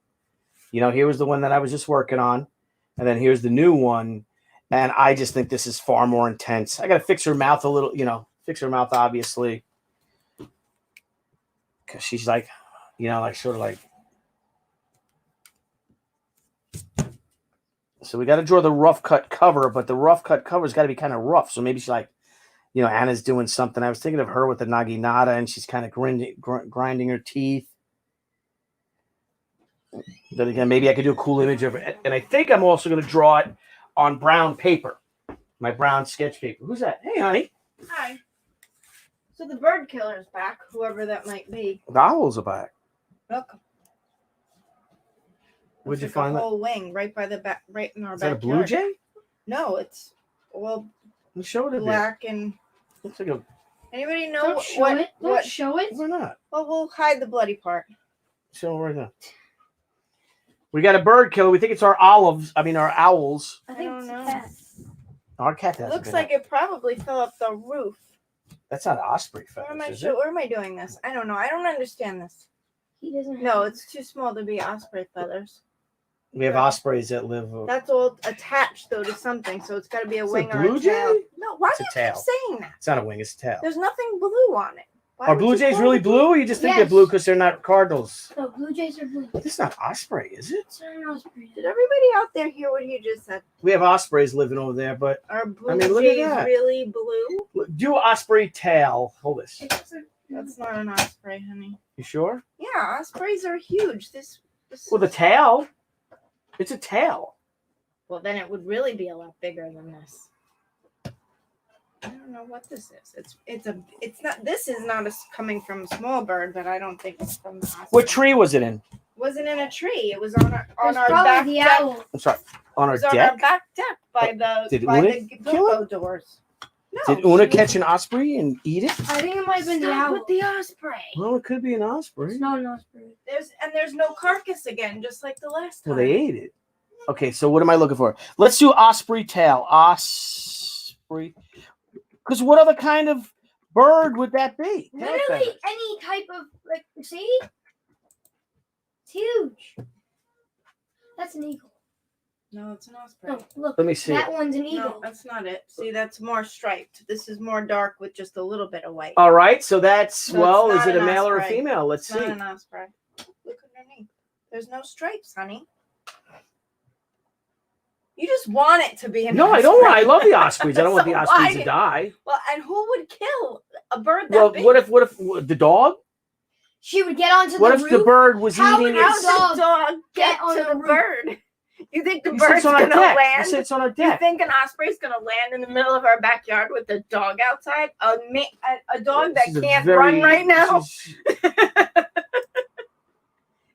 You know, here was the one that I was just working on. And then here's the new one. And I just think this is far more intense. I got to fix her mouth a little, you know, fix her mouth, obviously. Because she's like, you know, like sort of like. So we got to draw the rough cut cover, but the rough cut cover's got to be kind of rough. So maybe she's like, you know, Anna's doing something. I was thinking of her with the naginata, and she's kind of grinding her teeth. Then again, maybe I could do a cool image of it. And I think I'm also going to draw it on brown paper, my brown sketch paper. Who's that? Hey, honey. Hi. So the bird killer's back, whoever that might be. The owls are back. Look. Where'd you find a that? whole wing right by the back, right in our Is backyard. that a blue jay? No, it's Show it black and. Looks like a. Anybody know Don't show it. Don't show it. Why not? Well, we'll hide the bloody part. Show it right now. We got a bird killer. We think it's our owls. I think don't it's know. a cat. Our cat It has. looks like it probably fell up the roof. That's not osprey Where feathers, am I doing this? I don't know. I don't understand this. He doesn't. No, it's too small to be osprey feathers. We have ospreys that live. That's all attached though to something, so it's got to be a It's wing a or blue a tail. jay? No, why It's do a you tail. keep saying that? It's not a wing. It's a tail. There's nothing blue on it. Why Are would blue you jays call really it blue, or you just think they're Yes. blue because they're not cardinals? No, blue jays are blue. This is not osprey, is it? It's not an osprey. Did everybody out there hear what he just said? We have ospreys living over there, but Are blue look at jays that. really blue? do osprey tail. Hold this. That's not an osprey, honey. You sure? Yeah, ospreys are huge. This Well, the tail. It's a tail. Well, then it would really be a lot bigger than this. I don't know what this is. It's not. This is not coming from a small bird, but I don't think it's from the osprey. What tree was it in? It wasn't in a tree. It was on our It's back probably the deck. owl. I'm sorry. On It our was on deck. our back deck by the Did by Una the kill gazebo doors. No, Did Una she was- catch an osprey and eat it? I think it might have been the Stop owl. with the osprey. Well, it could be an osprey. It's not an osprey. There's no carcass again, just like the last time. Well, they ate it. Okay, so what am I looking for? Let's do osprey tail. Osprey. Because what other kind of bird would that be? Tail Literally feathers. any type of see? It's huge. That's an eagle. No, it's an osprey. No, look. Let me see. That one's an No, eagle. that's not it. See, that's more striped. This is more dark with just a little bit of white. All right, so that's, So well, it's is not it a an male or a osprey. female? Let's It's see. not an osprey. Look underneath. There's no stripes, honey. You just want it to be an No, osprey. I don't want. I love the ospreys. I don't want the So ospreys why- to die. Well, and who would kill a bird that Well, big? what if the dog? She would get onto What the if roof. the bird was How eating would How its? does the dog Get get on to the the roof. bird? You think the He bird's sits on our gonna deck. He land? sits on our You deck. think an osprey's gonna land in the middle of our backyard with a dog outside? A dog that This is a can't very- run right now? this is-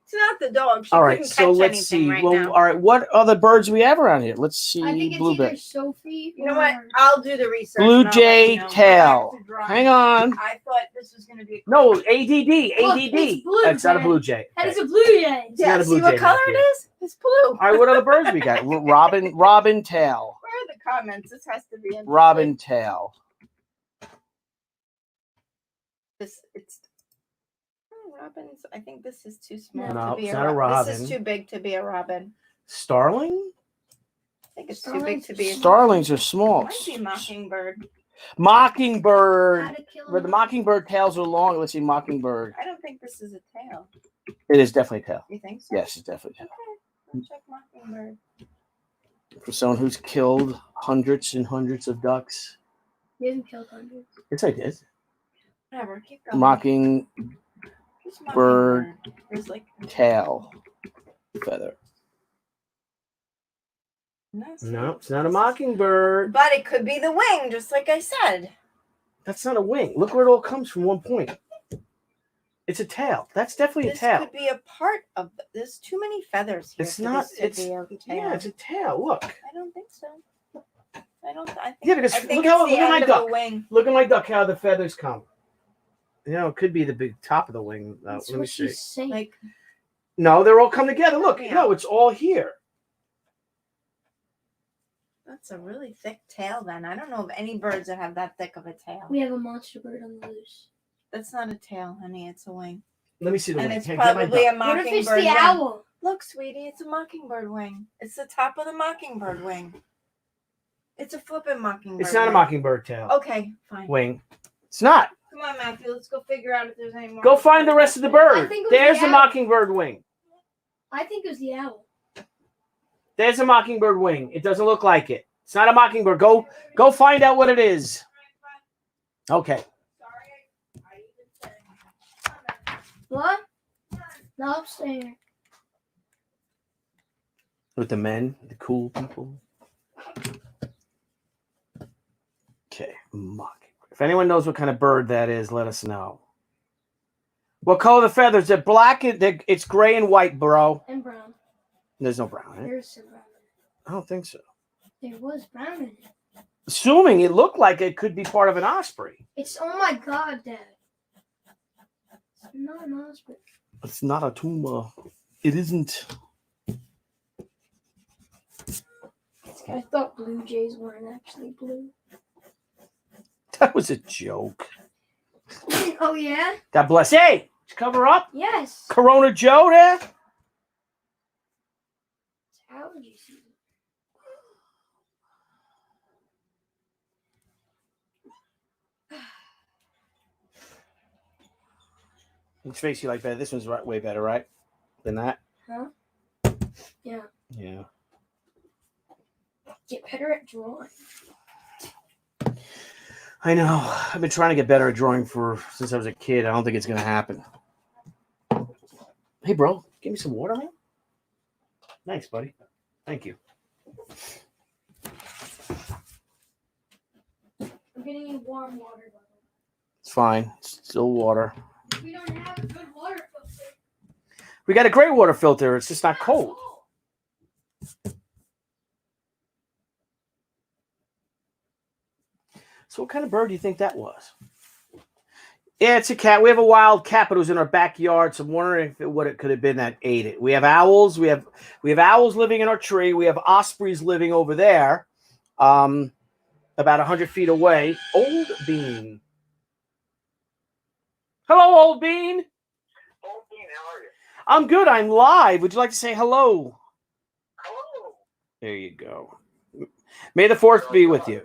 It's not the dog. She all right, couldn't so catch let's anything see. right Well, now. all right, what other birds we have around here? Let's see. I think it's Bluebird. either Sophie. You know what? or- I'll do the research. Blue and I'll let jay you know. Go tail. back to drawing. Hang on. I thought this was gonna be. No, ADD. Look, ADD. it's blue It's not a jay. blue jay. That Okay. is a blue jay. It's Yeah, not a blue see what jay color back it here. is? It's blue. All right, what other birds we got? Robin tail. Where are the comments? This has to be interesting. Robin tail. It's robins. I think this is too small No, to be it's a not a robin. This robin. is too big to be a robin. Starling? I think it's too big to be a Starlings are small. Might be mockingbird. Mockingbird. How to kill Where the a mockingbird tails are long. Let's see, mockingbird. I don't think this is a tail. It is definitely a tail. You think so? Yes, it's definitely a tail. Okay, let's check mockingbird. For someone who's killed hundreds and hundreds of ducks. You haven't killed hundreds. Yes, I did. Whatever, keep going. Mocking Who's bird. mockingbird? There's like tail feather. no, It's not a mockingbird. but it could be the wing, just like I said. That's not a wing. Look where it all comes from one point. It's a tail. That's definitely This a tail. could be a part of. There's too many feathers here. It's for not. this to It's be a tail. yeah. It's a tail. Look. I don't think so. I think. Yeah, because I think look how it's the look at my end of a duck. wing. Look at my duck. How the feathers come. You know, it could be the big top of the wing. That's Let me what see. she's saying. Like No, they're all come together. Look. Yeah. No, it's all here. that's a really thick tail. Then I don't know of any birds that have that thick of a tail. We have a monster bird on the loose. That's not a tail, honey. It's a wing, Let me see the and wing. it's Hey, get my probably duck. a What if it's mockingbird the wing. owl? Look, sweetie, it's a mockingbird wing. It's the top of the mockingbird wing. It's a flippin' mockingbird. It's not a wing. mockingbird tail. Okay, fine. Wing. It's not. Come on, Matthew. Let's go figure out if there's any more. Go find the rest of the I bird. think it was There's the the owl. mockingbird wing. I think it was the owl. There's a mockingbird wing. It doesn't look like it. It's not a mockingbird. Go find out what it is. Okay. What? No, I'm staying here. With the men, the cool people. Okay, mockingbird. If anyone knows what kind of bird that is, let us know. What color are the feathers? They're black. It's gray and white, bro. And brown. There's no brown in it. There's some brown. I don't think so. There was brown in it. Assuming it looked like it could be part of an osprey. It's oh my god, Dad. It's not an osprey. It's not a tumor. It isn't. I thought blue jays weren't actually blue. That was a joke. Oh yeah? God bless. Hey, did you cover up? Yes. Corona Joe there? It's allergy season. Which face you like better? This one's way better, right? Than that? Huh? Yeah. Yeah. Get better at drawing. I know. I've been trying to get better at drawing since I was a kid. I don't think it's going to happen. Hey, bro, give me some water, man. Thanks, buddy. Thank you. I'm getting you warm water. It's fine. It's still water. We don't have a good water filter. We got a great water filter. It's just not cold. So what kind of bird do you think that was? Yeah, it's a cat. We have a wild cat, but it was in our backyard. So I'm wondering what it could have been that ate it. We have owls. We have owls living in our tree. We have ospreys living over there, about 100 feet away. Old Bean. Hello, Old Bean. Old Bean, how are you? I'm good. I'm live. Would you like to say hello? Hello. There you go. May the fourth be with you. Are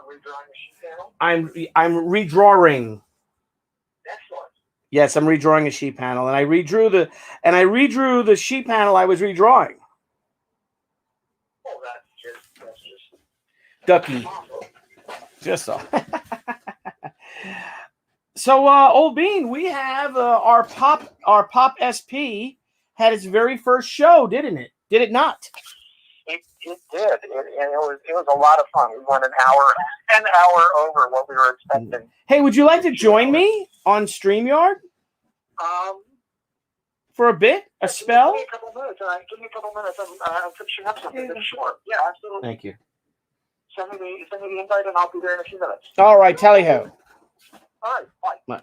you redrawing the sheet panel? I'm redrawing. Excellent. Yes, I'm redrawing a sheet panel, and I redrew the sheet panel I was redrawing. Oh, that's just Ducky, awesome. just so. So, Old Bean, we have our pop SP had its very first show, didn't it? Did it not? It did. It was a lot of fun. We went an hour over what we were expecting. Hey, would you like to join me on StreamYard for a bit, a spell? Give me a couple minutes. I'm finishing up something. Sure. Yeah, absolutely. Thank you. Send me the invite, and I'll be there in a few minutes. All right, tally ho. All right, bye.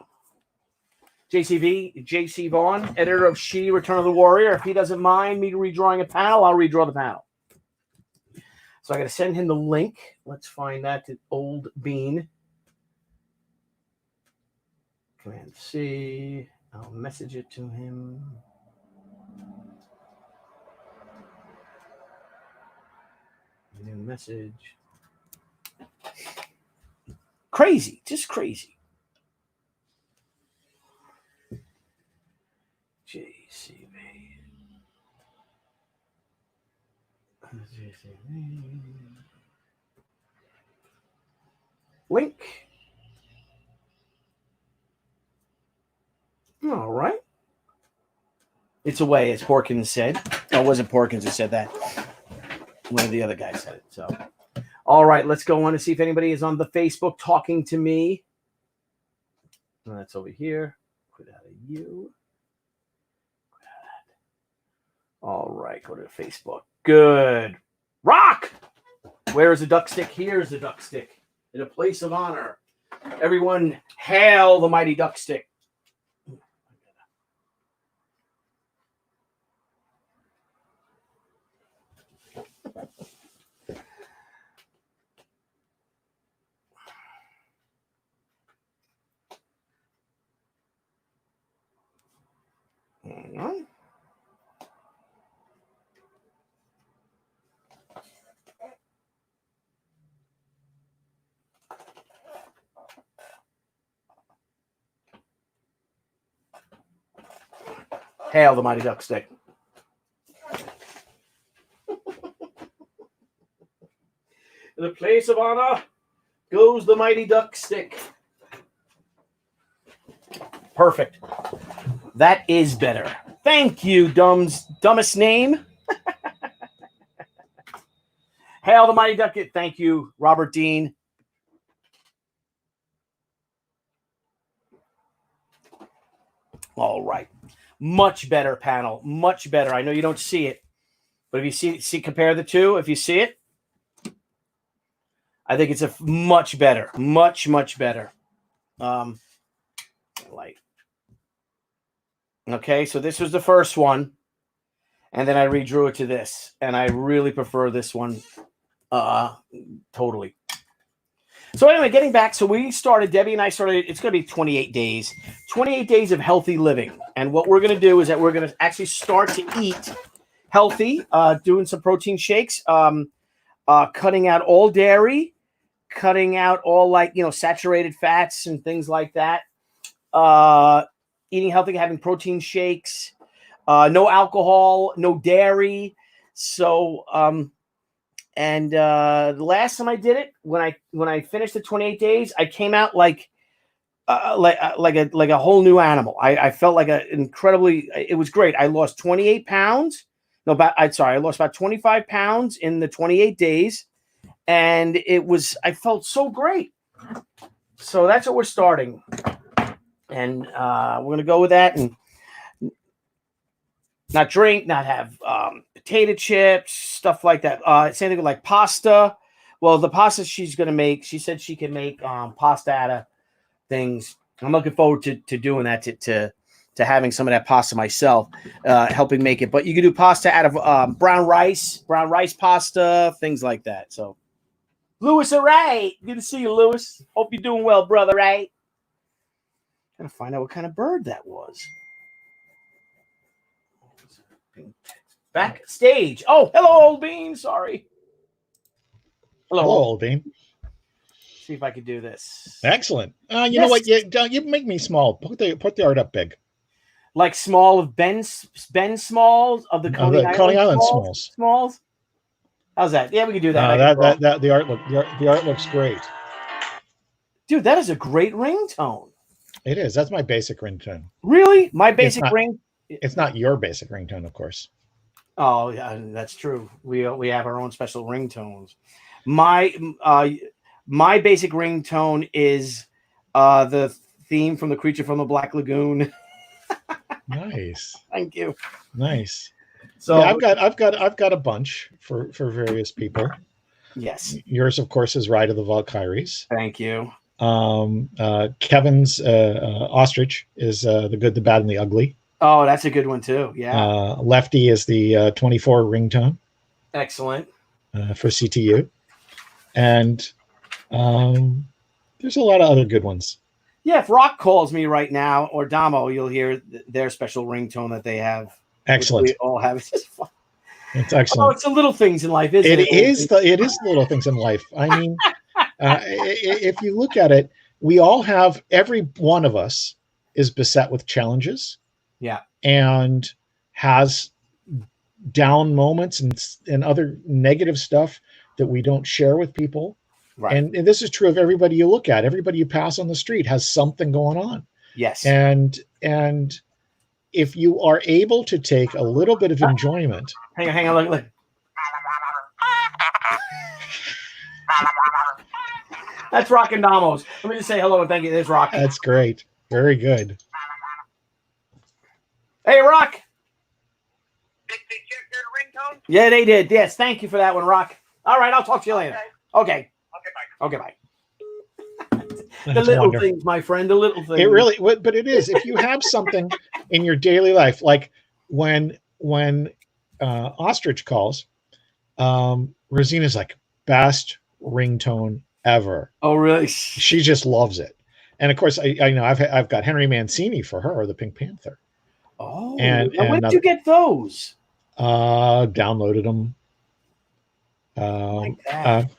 JC Vaughn, editor of She, Return of the Warrior. If he doesn't mind me redrawing a panel, I'll redraw the panel. So I got to send him the link. Let's find that to Old Bean. Command C. I'll message it to him. New message. Crazy, just crazy. JCB. Link. All right. It's away, as Porkins said. Oh, it wasn't Porkins who said that. One of the other guys said it. So, all right, let's go on to see if anybody is on the Facebook talking to me. That's over here. Quit out of you. All right, go to Facebook. Good. Rock! Where is the duck stick? Here's the duck stick. In a place of honor. Everyone, hail the mighty duck stick. Hang on. Hail the mighty duck stick. In the place of honor goes the mighty duck stick. Perfect. That is better. Thank you, dumbest name. Hail the mighty duck. Thank you, Robert Dean. All right. Much better panel. Much better. I know you don't see it, but if you see compare the two, if you see it, I think it's a much better. Much better. Light. Okay, so this was the first one, and then I redrew it to this, and I really prefer this one totally. So anyway, getting back, so Debbie and I started, it's going to be 28 days. 28 days of healthy living. And what we're going to do is that we're going to actually start to eat healthy, doing some protein shakes, cutting out all dairy, cutting out all saturated fats and things like that. Eating healthy, having protein shakes, no alcohol, no dairy. So, the last time I did it, when I finished the 28 days, I came out like a whole new animal. I felt like it was great. I lost 28 pounds. I lost about 25 pounds in the 28 days, and I felt so great. So that's what we're starting. And we're going to go with that and not drink, not have potato chips, stuff like that. Same thing with like pasta. Well, the pasta she's going to make, she said she can make pasta out of things. I'm looking forward to doing that, to having some of that pasta myself, helping make it. But you can do pasta out of brown rice pasta, things like that. So, Lewis, all right. Good to see you, Lewis. Hope you're doing well, brother, right? Gotta find out what kind of bird that was. Backstage. Oh, hello, Old Bean. Sorry. Hello, Old Bean. See if I can do this. Excellent. You know what? You make me small. Put the art up big. Like small of Ben Smalls of the Coney Island Smalls. How's that? Yeah, we can do that. The art looks great. Dude, that is a great ringtone. It is. That's my basic ringtone. Really? My basic ring? It's not your basic ringtone, of course. Oh, yeah, that's true. We have our own special ringtones. My my basic ringtone is the theme from the Creature from the Black Lagoon. Nice, Thank you. nice. So Yeah, I've got a bunch for various people. yes, Yours, of course, is Ride of the Valkyries. thank you. Kevin's Ostrich is the Good, the Bad, and the Ugly. Oh, that's a good one too. Yeah, Lefty is the 24 ringtone excellent. for CTU. And there's a lot of other good ones. Yeah, if Rock calls me right now or Damo, you'll hear their special ringtone that they have. Excellent. We all have. It's just fun. It's Oh, excellent. it's the little things in life, isn't it? It is the little things in life. I mean, if you look at it, we all have, every one of us is beset with challenges. Yeah. And has down moments and other negative stuff that we don't share with people. Right. And this is true of everybody you look at. Everybody you pass on the street has something going on. Yes. And if you are able to take a little bit of enjoyment. Hang on, look. That's Rock and Damos. Let me just say hello and thank you. There's Rock. That's great. Very good. Hey, Rock. Did they check your ringtone? Yeah, they did. Yes, thank you for that one, Rock. All right, I'll talk to you later. Okay. Okay, bye. The That's little wonderful. things, my friend. The little things. It really, but it is. If you have something in your daily life, like when Ostrich calls, Rosina's like, best ringtone ever. Oh, really? She just loves it. And of course, I know I've got Henry Mancini for her, the Pink Panther. Oh, And where did you get those? Downloaded them. Like that.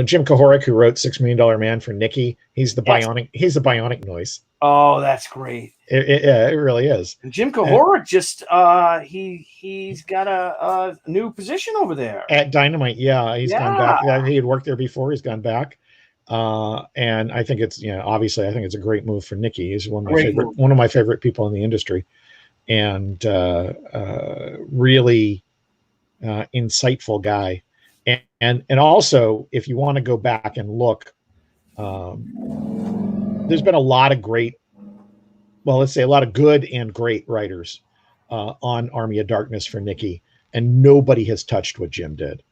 Jim Kahoric, who wrote $6 Million Man for Nikki, he's the Yes. bionic. He's the bionic noise. Oh, that's great. It really is. And Jim Kahoric just he's got a new position over there At Dynamite. Yeah, he's gone Yeah. back. He had worked there before. He's gone back. And I think it's, obviously I think it's a great move for Nikki. He's one of my favorite people in the industry, and really insightful guy. And also, if you want to go back and look, there's been a lot of great, well, let's say a lot of good and great writers on Army of Darkness for Nikki, and nobody has touched what Jim did.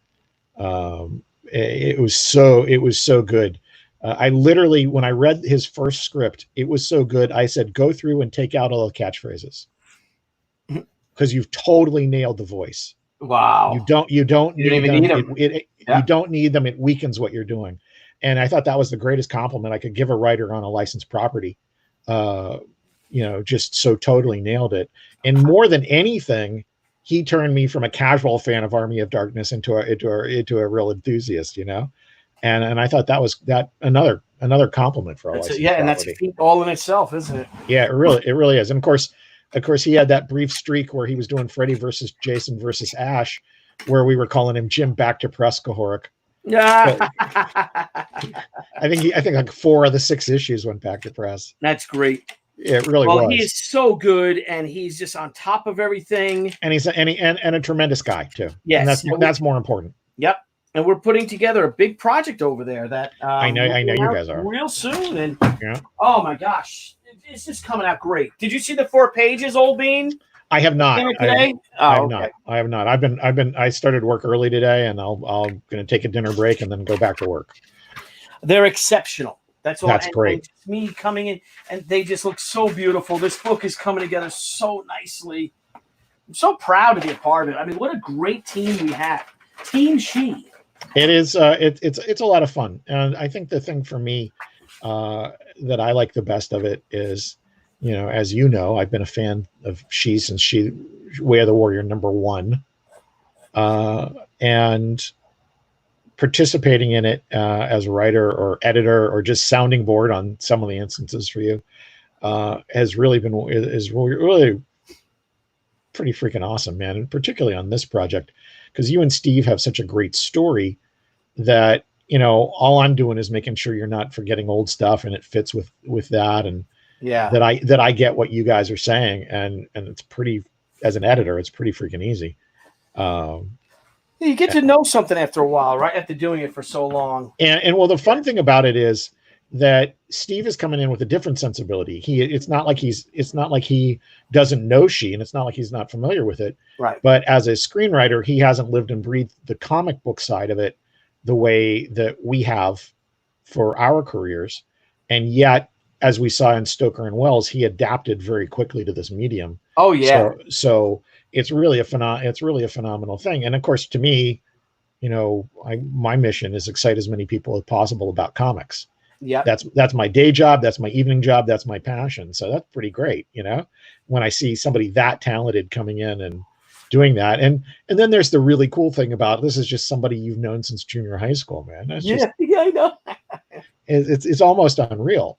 It was so good. I literally, when I read his first script, it was so good. I said, go through and take out all the catchphrases, because you've totally nailed the voice. Wow. You don't You don't even need them. You don't need them. It weakens what you're doing. And I thought that was the greatest compliment I could give a writer on a licensed property. Just so totally nailed it. And more than anything, he turned me from a casual fan of Army of Darkness into a real enthusiast, And I thought that was another compliment for a licensed property. And that's a feat all in itself, isn't it? Yeah, it really is. And of course, he had that brief streak where he was doing Freddy versus Jason versus Ash, where we were calling him Jim Back to Press Kahoric. Yeah. I think like 4 of the 6 issues went back to press. That's great. Yeah, it really was. He is so good, and he's just on top of everything. And he's a tremendous guy too. Yes, and that's more important. Yep. And we're putting together a big project over there that I know you guys are real soon. And yeah. Oh my gosh, it's just coming out great. Did you see the 4 pages, Old Bean? I have not. Today? I have not. I started work early today, and I'm going to take a dinner break and then go back to work. They're exceptional. That's all. That's great. And just me coming in, and they just look so beautiful. This book is coming together so nicely. I'm so proud to be a part of it. I mean, what a great team we have. Team She. It is. It's a lot of fun, and I think the thing for me that I like the best of it is, as you know, I've been a fan of She since Way of the Warrior #1, and participating in it as a writer or editor or just sounding board on some of the instances for you has really been really pretty freaking awesome, man, and particularly on this project, because you and Steve have such a great story that all I'm doing is making sure you're not forgetting old stuff, and it fits with that, and yeah, that I get what you guys are saying, and it's pretty as an editor, it's pretty freaking easy. You get to know something after a while, right? After doing it for so long. And well, the fun thing about it is that Steve is coming in with a different sensibility. It's not like he doesn't know She, and it's not like he's not familiar with it. Right. But as a screenwriter, he hasn't lived and breathed the comic book side of it the way that we have for our careers. And yet, as we saw in Stoker and Wells, he adapted very quickly to this medium. Oh yeah. So it's really a phenomenal thing. And of course, to me, my mission is excite as many people as possible about comics. Yeah. That's my day job. That's my evening job. That's my passion. So that's pretty great. When I see somebody that talented coming in and doing that. And then there's the really cool thing about this is just somebody you've known since junior high school, man. That's yeah, I know. it's almost unreal.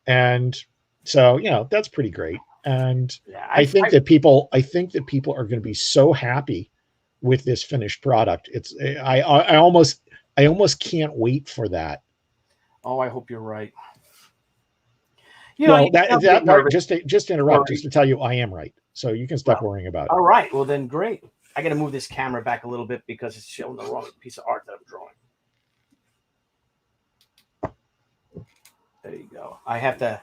And so, that's pretty great. And Yeah, I think that people are going to be so happy with this finished product. I almost can't wait for that. Oh, I hope you're right. That part, just to interrupt, just to tell you, I am right. So you can stop worrying about it. All right. Well, then great. I got to move this camera back a little bit because it's showing the wrong piece of art that I'm drawing. There you go. I have to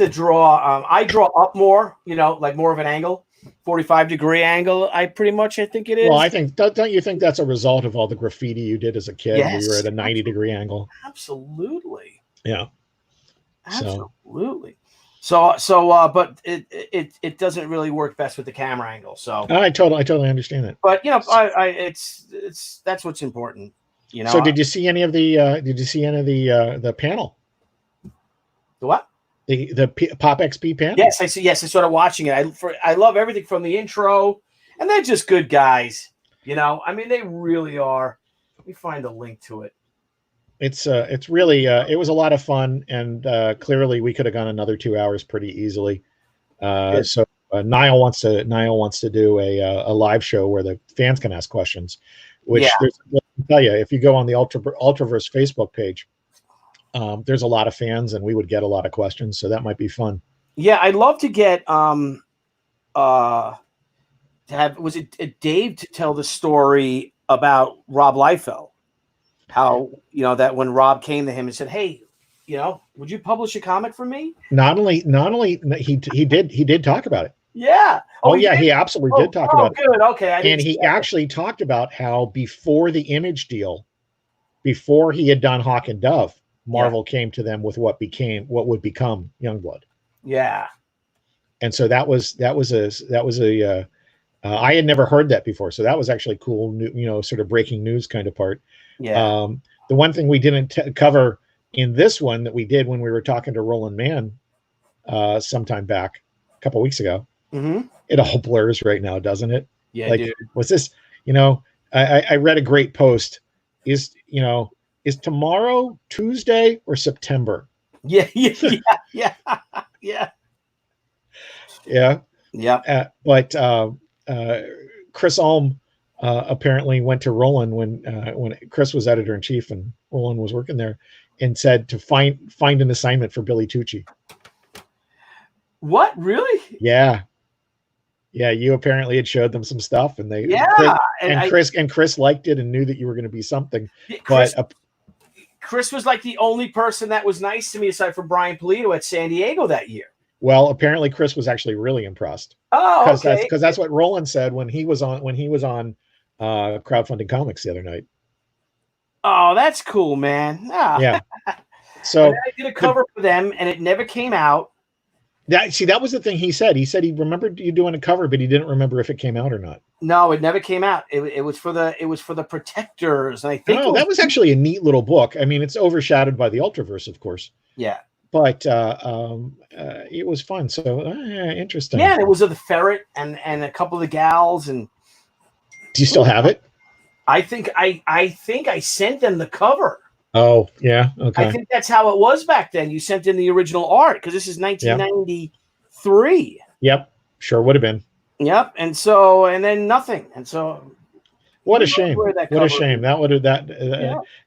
draw. I draw up more, like more of an angle, 45-degree angle. I think it is. Well, I think, don't you think that's a result of all the graffiti you did as a kid? Yes, where you were at a 90-degree angle. Absolutely. Yeah. Absolutely. So, but it doesn't really work best with the camera angle. So I totally understand that. But that's what's important. So did you see any of the panel? The what? The Pop XP panel? Yes, I see. Yes, I started watching it. I love everything from the intro, and they're just good guys. They really are. Let me find a link to it. It's really it was a lot of fun, and clearly we could have gone another 2 hours pretty easily. So Niall wants to do a live show where the fans can ask questions. Which let me tell you, if you go on the Ultraverse Facebook page, there's a lot of fans, and we would get a lot of questions, so that might be fun. Yeah, I'd love to get to have Dave to tell the story about Rob Liefeld. How that when Rob came to him and said, "Hey, would you publish a comic for me?" Not only he did talk about it. Yeah. He absolutely did talk about it. Good. Okay. And he actually talked about how before the Image deal, before he had done Hawk and Dove, Marvel came to them with what would become Youngblood. Yeah. And so that was a I had never heard that before, so that was actually cool, sort of breaking news kind of part. Yeah. The one thing we didn't cover in this one that we did when we were talking to Roland Mann sometime back, a couple weeks ago. Mm-hmm. It all blurs right now, doesn't it? Yeah. Dude. Was this? I read a great post. Is tomorrow Tuesday or September? Yeah. But Chris Ulm apparently went to Roland when Chris was editor in chief and Roland was working there, and said to find an assignment for Billy Tucci. What? Really? Yeah. Yeah, you apparently had showed them some stuff, and Chris liked it and knew that you were going to be something. Chris was like the only person that was nice to me aside from Brian Polito at San Diego that year. Well, apparently Chris was actually really impressed. Oh, okay. Because that's what Roland said when he was on Crowdfunding Comics the other night. Oh, that's cool, man. Ah. Yeah. So I did a cover for them, and it never came out. That was the thing he said. He said he remembered you doing a cover, but he didn't remember if it came out or not. No, it never came out. It was for the Protectors, and I think that was actually a neat little book. I mean, it's overshadowed by the Ultraverse, of course. Yeah. But it was fun. So interesting. Yeah, it was of the Ferret and a couple of the gals. And do you still have it? I think I sent them the cover. Oh yeah, okay. I think that's how it was back then. You sent in the original art because this is 1993. Yep, sure would have been. Yep, and then nothing, and so. What a shame! What a shame! That would have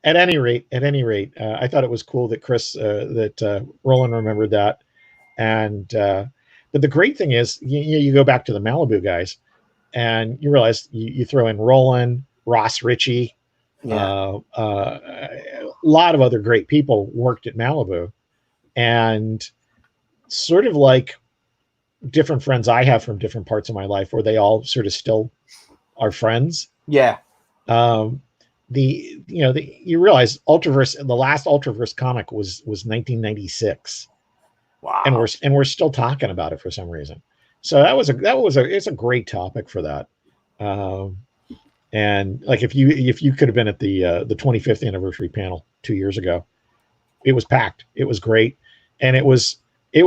At any rate, I thought it was cool that Chris, Roland remembered that, and But the great thing is, you go back to the Malibu guys, and you realize you throw in Roland, Ross Ritchie, Yeah. a lot of other great people worked at Malibu, and sort of like different friends I have from different parts of my life, where they all sort of still are friends. Yeah. You realize Ultraverse, the last Ultraverse comic was 1996. Wow. And we're still talking about it for some reason. So it's a great topic for that. And like if you could have been at the 25th anniversary panel 2 years ago, it was packed. It was great, and it was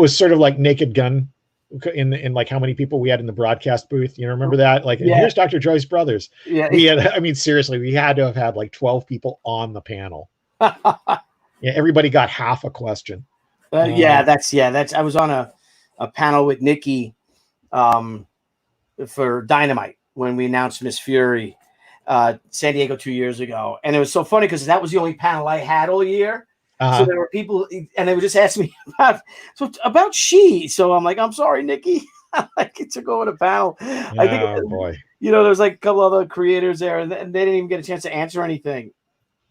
sort of like Naked Gun in like how many people we had in the broadcast booth. You remember that? Like, and here's Dr. Joyce Brothers. Yeah. We had. I mean, seriously, we had to have had like 12 people on the panel. Yeah, everybody got half a question. That's I was on a panel with Nikki for Dynamite when we announced Miss Fury San Diego 2 years ago, and it was so funny because that was the only panel I had all year. So there were people, and they would just ask me about she. So I'm like, I'm sorry, Nikki. I took over the panel. I think, boy, there was like a couple other creators there, and they didn't even get a chance to answer anything.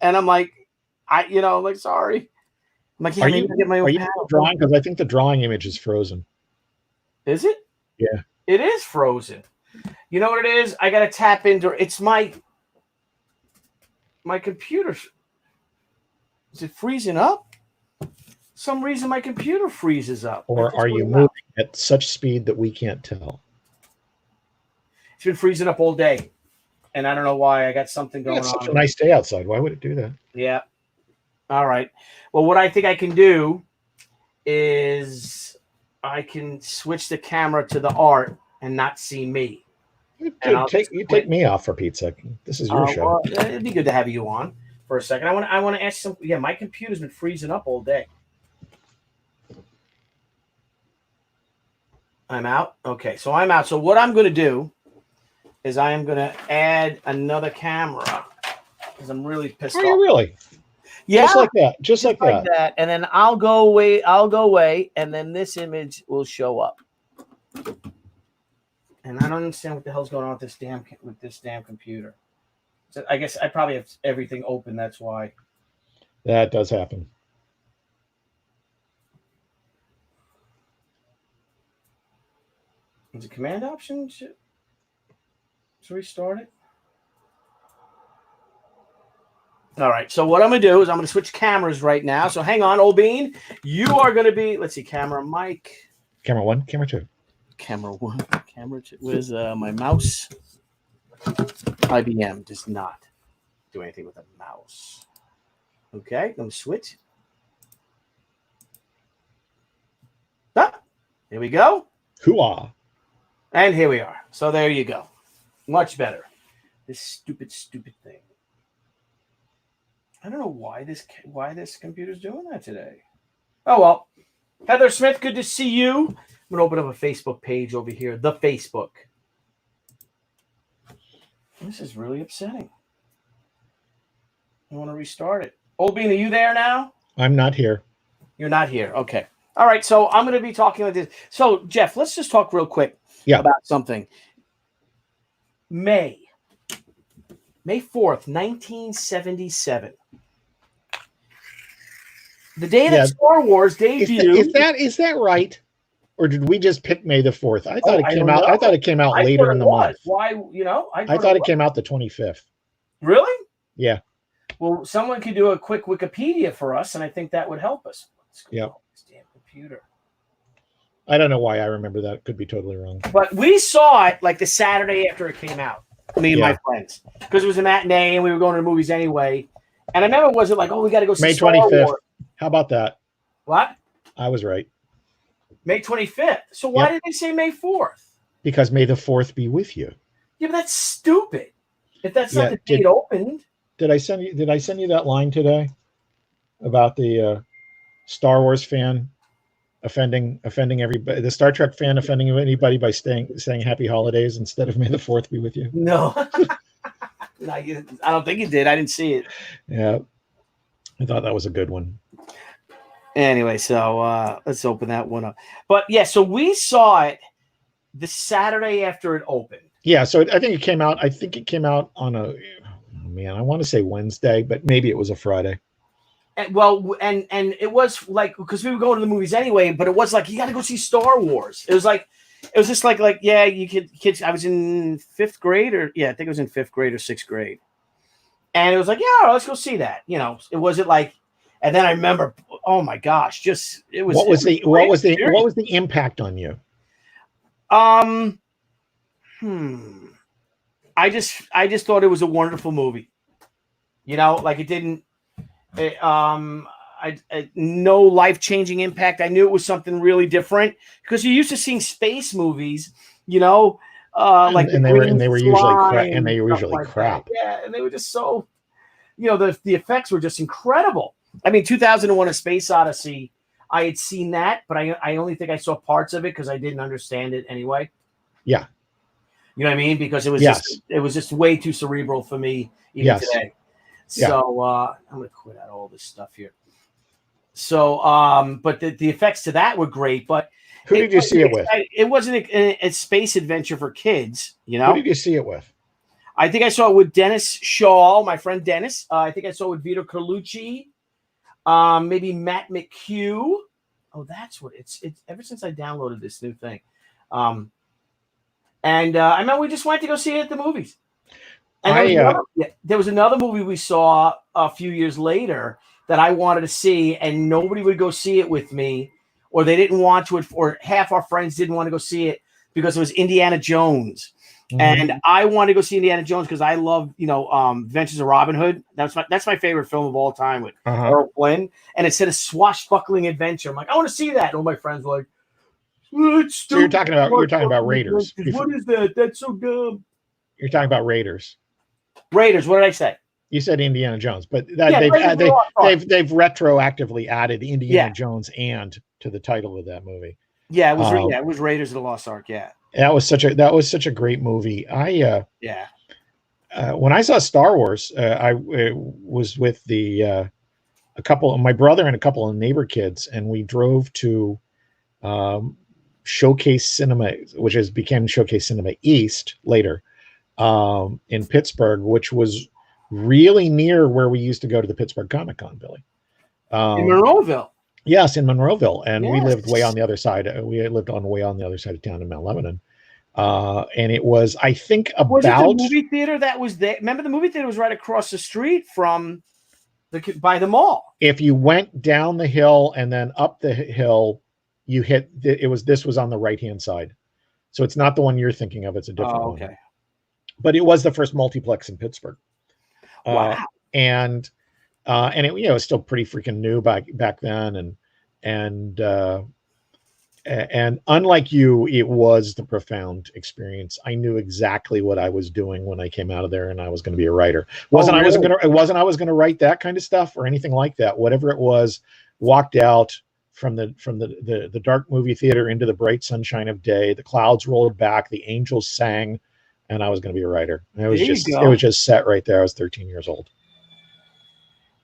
And I'm like, I'm like, sorry. I'm like, yeah, maybe I get my own panel. Drawing? Because I think the drawing image is frozen. Is it? Yeah, it is frozen. You know what it is? I got to tap into. It's my computer. Is it freezing up? Some reason my computer freezes up. Or are you moving at such speed that we can't tell? It's been freezing up all day, and I don't know why. I got something going on. It's such a nice day outside. Why would it do that? Yeah. All right. Well, what I think I can do is I can switch the camera to the art and not see me. You take me off for Pete's sake. This is your show. Well, it'd be good to have you on for a second. I want to ask some. Yeah, my computer's been freezing up all day. I'm out. Okay, so I'm out. So what I'm going to do is I am going to add another camera because I'm really pissed off. Are you really? Yeah, just like that. And then I'll go away, and then this image will show up. And I don't understand what the hell's going on with this damn computer. So I guess I probably have everything open. That's why. That does happen. Is it command option? Should restart it? All right. So what I'm going to do is I'm going to switch cameras right now. So hang on, Old Bean. You are going to be, let's see, camera mic. Camera 1, camera 2. Camera 1, camera 2. Where's my mouse? IBM does not do anything with a mouse. Okay, let me switch. Here we go. Hooah. And here we are. So there you go. Much better. This stupid thing. I don't know why this computer's doing that today. Oh, well. Heather Smith, good to see you. I'm going to open up a Facebook page over here. The Facebook. This is really upsetting. I want to restart it. Old Bean, are you there now? I'm not here. You're not here. Okay. All right. So I'm going to be talking like this. So, Jeff, let's just talk real quick about something. May 4th, 1977. The day that Star Wars debuted. Is that right? Or did we just pick May the 4th? I thought it came out later in the month. Why, I thought it came out the 25th. Really? Yeah. Well, someone could do a quick Wikipedia for us, and I think that would help us. Yeah. This damn computer. I don't know why I remember that. Could be totally wrong. But we saw it like the Saturday after it came out. Me and my friends, because it was a matinee and we were going to the movies anyway. And I remember, was it like, we got to go see May Star 25th. Wars. How about that? What? I was right. May 25th. So why did they say May 4th? Because May the 4th be with you. Yeah, but that's stupid. If that's not the date opened. Did I send you that line today about the Star Wars fan offending everybody, the Star Trek fan offending anybody by saying Happy Holidays instead of May the 4th be with you? No. No, I don't think you did. I didn't see it. Yeah. I thought that was a good one. Anyway, so let's open that one up. But yeah, so we saw it the Saturday after it opened. Yeah, so I think it came out. I think it came out on a man. I want to say Wednesday, but maybe it was a Friday. And, well, and it was like because we were going to the movies anyway, but it was like you got to go see Star Wars. It was just like yeah, you kids. I was in 5th grade, or yeah, I think it was in 5th grade or 6th grade, and it was like yeah, let's go see that. You know, it wasn't like. And then I remember, oh my gosh, just it was. What was the impact on you? I just thought it was a wonderful movie. You know, like it didn't. No life-changing impact. I knew it was something really different because you're used to seeing space movies, you know, like and they were usually crap. Yeah, and they were just so, you know, the effects were just incredible. I mean, 2001: A Space Odyssey. I had seen that, but I only think I saw parts of it because I didn't understand it anyway. Yeah, you know what I mean? Because it was just way too cerebral for me even today. So I'm going to quit out all this stuff here. So, but the effects to that were great. But who did you see it with? It wasn't a space adventure for kids, you know. Who did you see it with? I think I saw it with Dennis Shaw, my friend Dennis. I think I saw it with Vito Carlucci, maybe Matt McHugh. Oh, that's what it's ever since I downloaded this new thing. And I remember we just went to go see it at the movies. And there was another movie we saw a few years later that I wanted to see, and nobody would go see it with me, or they didn't want to, or half our friends didn't want to go see it because it was Indiana Jones. Mm-hmm. And I wanted to go see Indiana Jones because I love, Adventures of Robin Hood. That's my favorite film of all time with Errol Flynn. And it said a swashbuckling adventure. I'm like, I want to see that. And all my friends were like, so you're talking about Raiders. What is that? That's so dumb. You're talking about Raiders. Raiders. What did I say? You said Indiana Jones, but they've retroactively added Indiana Jones and to the title of that movie. Yeah, it was Raiders of the Lost Ark. Yeah, that was such a great movie. When I saw Star Wars, I was with a couple of my brother and a couple of neighbor kids, and we drove to Showcase Cinema, which became Showcase Cinema East later. In Pittsburgh, which was really near where we used to go to the Pittsburgh Comic-Con, Billy. In Monroeville. Yes, in Monroeville. And we lived way on the other side. We lived way on the other side of town in Mount Lebanon. And it was, I think, was it the movie theater that was there? Remember, the movie theater was right across the street from by the mall. If you went down the hill and then up the hill, you hit, this was on the right-hand side. So it's not the one you're thinking of. It's a different one. Okay. But it was the first multiplex in Pittsburgh. Wow. And it was still pretty freaking new back then. And unlike you, it was the profound experience. I knew exactly what I was doing when I came out of there, and I was going to be a writer. I was going to write that kind of stuff or anything like that. Whatever it was, walked out from the dark movie theater into the bright sunshine of day. The clouds rolled back, the angels sang. And I was going to be a writer. It was just set right there. I was 13 years old.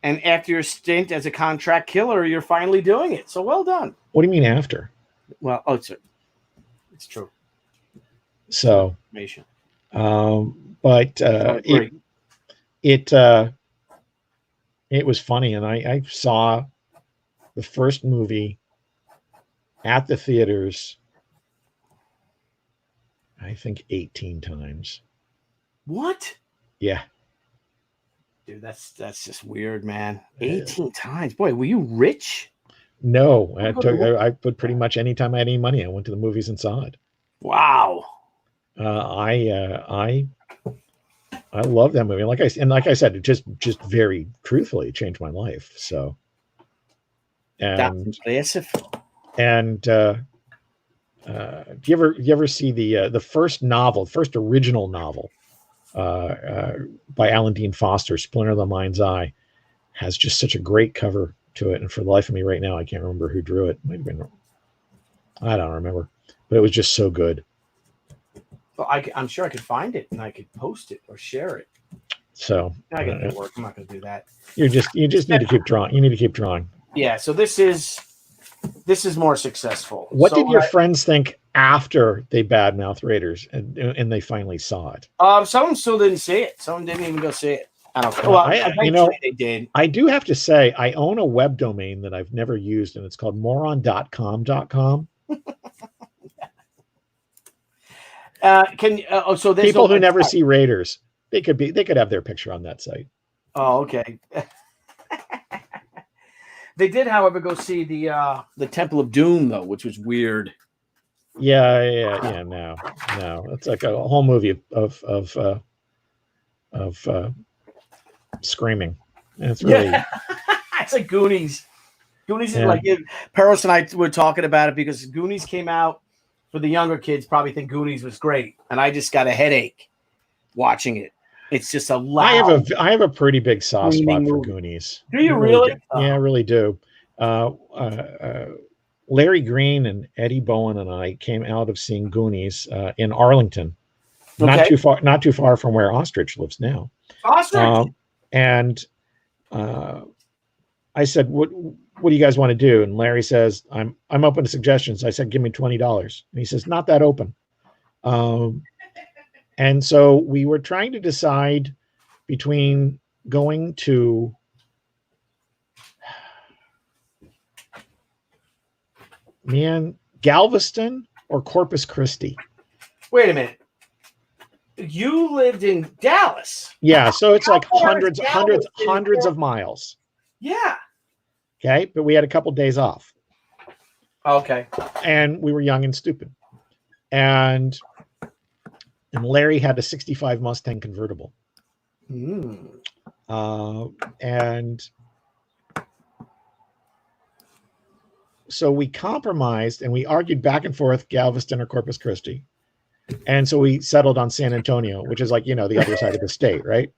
And after your stint as a contract killer, you're finally doing it. So well done. What do you mean after? Well, it's true. So, but it was funny, and I saw the first movie at the theaters. I think 18 times. What? Yeah. Dude, that's just weird, man. 18 times. Boy, were you rich? No, I put pretty much any time I had any money, I went to the movies and saw it. Wow. I love that movie. Like I said, it just very truthfully changed my life. So, and that's impressive. And do you ever see the first original novel by Alan Dean Foster, Splinter of the Mind's Eye, has just such a great cover to it. And for the life of me right now, I can't remember who drew it. Might have been, I don't remember, but it was just so good. Well, I'm sure I could find it and I could post it or share it. So I got to work. I'm not going to do that. You just need to keep drawing. You need to keep drawing. Yeah, so this is more successful. What So, did your friends think after they badmouthed Raiders and they finally saw it? some of them still didn't see it. Some of them didn't even go see it. I don't care. Well, Well, eventually they did. I do have to say, I own a web domain that I've never used, and it's called moron.com.com. So there's People no who never website. see Raiders, they could have their picture on that site. Oh, okay. They did, however, go see the Temple of Doom though, which was weird. Yeah. No, it's like a whole movie of screaming. And it's really It's like Goonies. Goonies is Yeah. like Paris and I were talking about it because Goonies came out for the younger kids. Probably think Goonies was great, and I just got a headache watching it. It's just a loud. I have a pretty big soft spot for movie. Goonies. Do you I really? do. Yeah, I really do. Larry Green and Eddie Bowen and I came out of seeing Goonies in Arlington, not too far from where Ostrich lives now. Ostrich. And I said, "What do you guys want to do?" And Larry says, "I'm open to suggestions." I said, "Give me $20." And he says, "Not that open." And so we were trying to decide between going to Galveston or Corpus Christi. Wait a minute. You lived in Dallas. Yeah, so it's like How far is hundreds of miles. Yeah. Okay, but we had a couple days off. Okay. And we were young and stupid. And Larry had a 65 Mustang convertible. And so we compromised and we argued back and forth, Galveston or Corpus Christi. And so we settled on San Antonio, which is like, the other side of the state, right?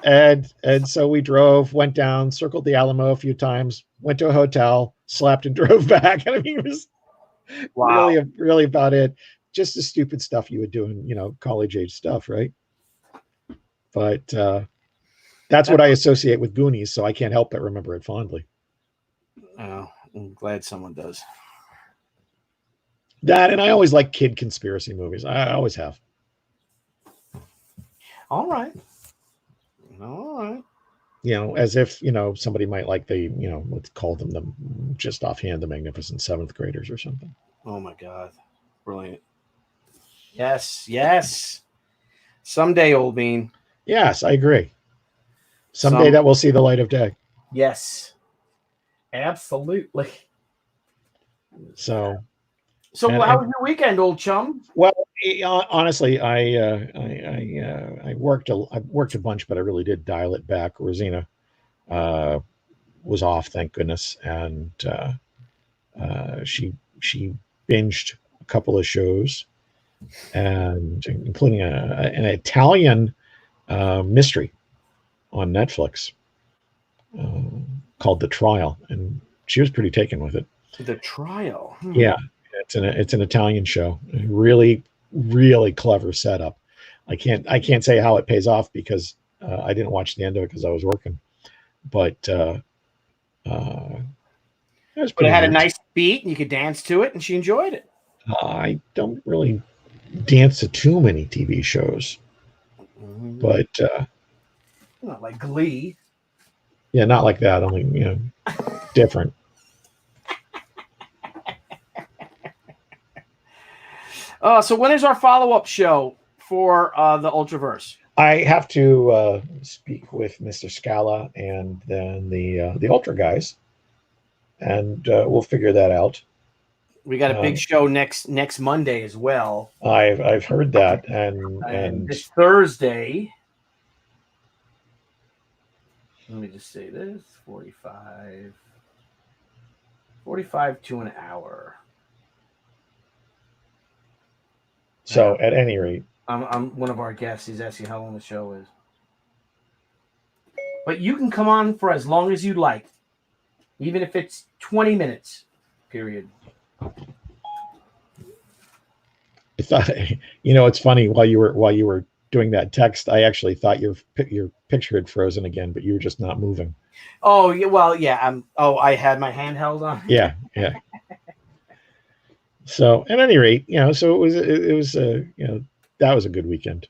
And so we drove, went down, circled the Alamo a few times, went to a hotel, slept, and drove back. I mean, it was really about it. Just the stupid stuff you would do in, college age stuff, right? But that's what I associate with Goonies, so I can't help but remember it fondly. Oh, I'm glad someone does. That, and I always like kid conspiracy movies. I always have. All right. As if, somebody might like let's call them just offhand, the Magnificent Seventh Graders or something. Oh my God. Brilliant. Yes. Someday, Old Bean. Yes, I agree. Someday that will see the light of day. Yes. Absolutely. So how was your weekend, old chum? Well, honestly, I worked a bunch, but I really did dial it back. Rosina was off, thank goodness, and she binged a couple of shows, and including an Italian mystery on Netflix called The Trial, and she was pretty taken with it. The Trial. Yeah. It's an Italian show. Really, really clever setup. I can't say how it pays off because I didn't watch the end of it because I was working. But it had a nice beat and you could dance to it, and she enjoyed it. I don't really dance to too many TV shows, but not like Glee. Yeah, not like that. Only different. So when is our follow-up show for the Ultraverse? I have to speak with Mr. Scala and then the Ultra guys, and we'll figure that out. We got a big show next Monday as well. I've heard that, and this Thursday. Let me just say this: 45 to an hour. So at any rate, I'm one of our guests. He's asking how long the show is. But you can come on for as long as you'd like, even if it's 20 minutes, period. It's funny. While you were doing that text, I actually thought your picture had frozen again, but you were just not moving. Oh, yeah. Well, yeah. I had my hand held on. Yeah. So at any rate, so it was that was a good weekend.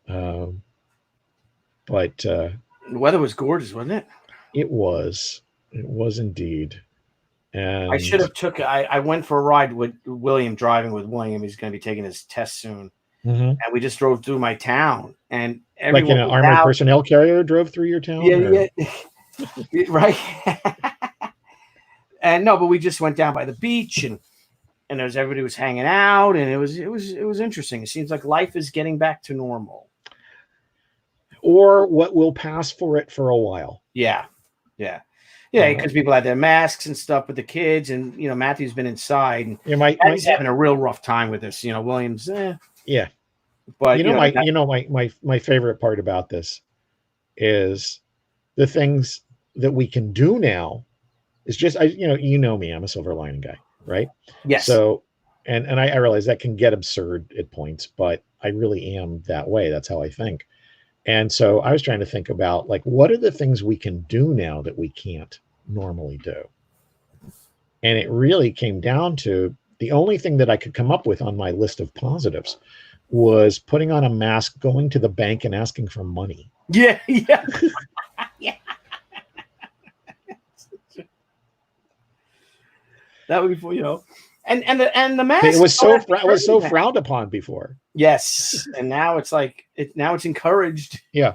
But The weather was gorgeous, wasn't it? it was indeed. And I should have I went for a ride with William, driving with William. He's going to be taking his test soon. Mhm. And we just drove through my town, and like everyone in an was armored out. personnel carrier drove through your town. Yeah. Right. And no, but we just went down by the beach, and everybody was hanging out, and it was interesting. It seems like life is getting back to normal. Or what will pass for it for a while. Yeah. Because people had their masks and stuff with the kids, and Matthew's been inside, and he's having a real rough time with this. Williams. Yeah. But my favorite part about this is the things that we can do now is just me, I'm a silver lining guy, right? Yes. So and I realize that can get absurd at points, but I really am that way. That's how I think. And so I was trying to think about, like, what are the things we can do now that we can't normally do? And it really came down to the only thing that I could come up with on my list of positives was putting on a mask, going to the bank and asking for money. Yeah. Yeah. That would be, and the mask. It was so frowned upon before. Yes, and now it's like it's encouraged. Yeah.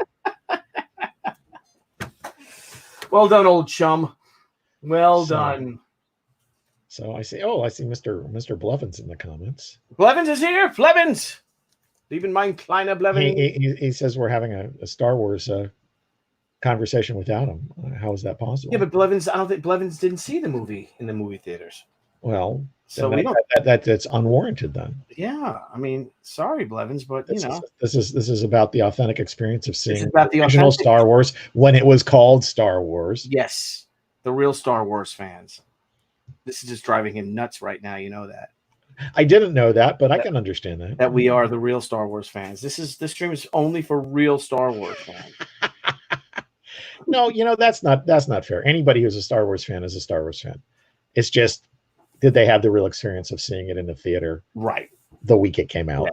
Well done, old chum. Well done. So I see Mr. Blevins in the comments. Blevins is here. Blevins. Lieben mein kleiner Blevins. He says we're having a Star Wars conversation without him. How is that possible? Yeah, but Blevins, I don't think Blevins didn't see the movie in the movie theaters. Well, so that's unwarranted then. Yeah, I mean, sorry, Blevins, but this is about the authentic experience of seeing the original Star Wars when it was called Star Wars. Yes, the real Star Wars fans. This is just driving him nuts right now. You know that. I didn't know that, but I can understand that. That we are the real Star Wars fans. This stream is only for real Star Wars fans. No, that's not fair. Anybody who's a Star Wars fan is a Star Wars fan. It's just, did they have the real experience of seeing it in the theater? Right. The week it came out.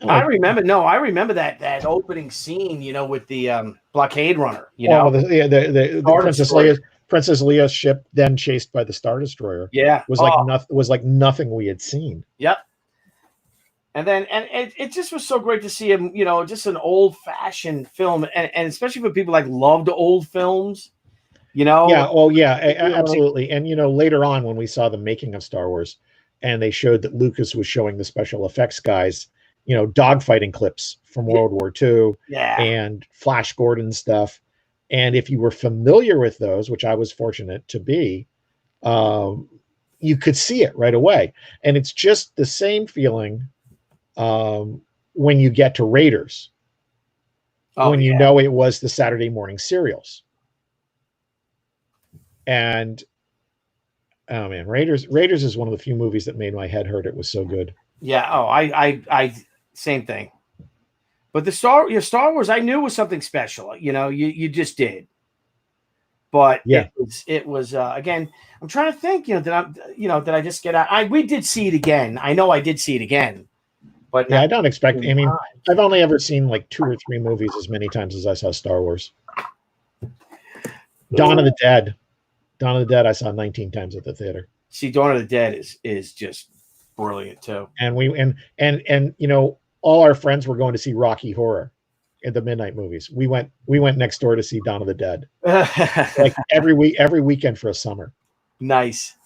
Yeah. I remember that opening scene, with the blockade runner, the Princess Leia's ship then chased by the Star Destroyer. Yeah. Was like nothing we had seen. Yep. And then, it just was so great to see him, just an old fashioned film. And especially for people loved old films, Yeah. Oh yeah, absolutely. And, later on when we saw the making of Star Wars and they showed that Lucas was showing the special effects guys, dogfighting clips from World War II and Flash Gordon stuff. And if you were familiar with those, which I was fortunate to be, you could see it right away. And it's just the same feeling when you get to Raiders, when you know it was the Saturday morning serials. And oh man, Raiders is one of the few movies that made my head hurt. It was so good. Yeah. Oh, I same thing. But the Star Wars, I knew was something special. You just did. But it was again. I'm trying to think. Did I just get out? We did see it again. I know I did see it again. But I don't expect. I mean, I've only ever seen like 2 or 3 movies as many times as I saw Star Wars. Dawn of the Dead. I saw 19 times at the theater. See, Dawn of the Dead is just brilliant too. And all our friends were going to see Rocky Horror at the midnight movies. We went next door to see Dawn of the Dead, like every weekend for a summer. Nice.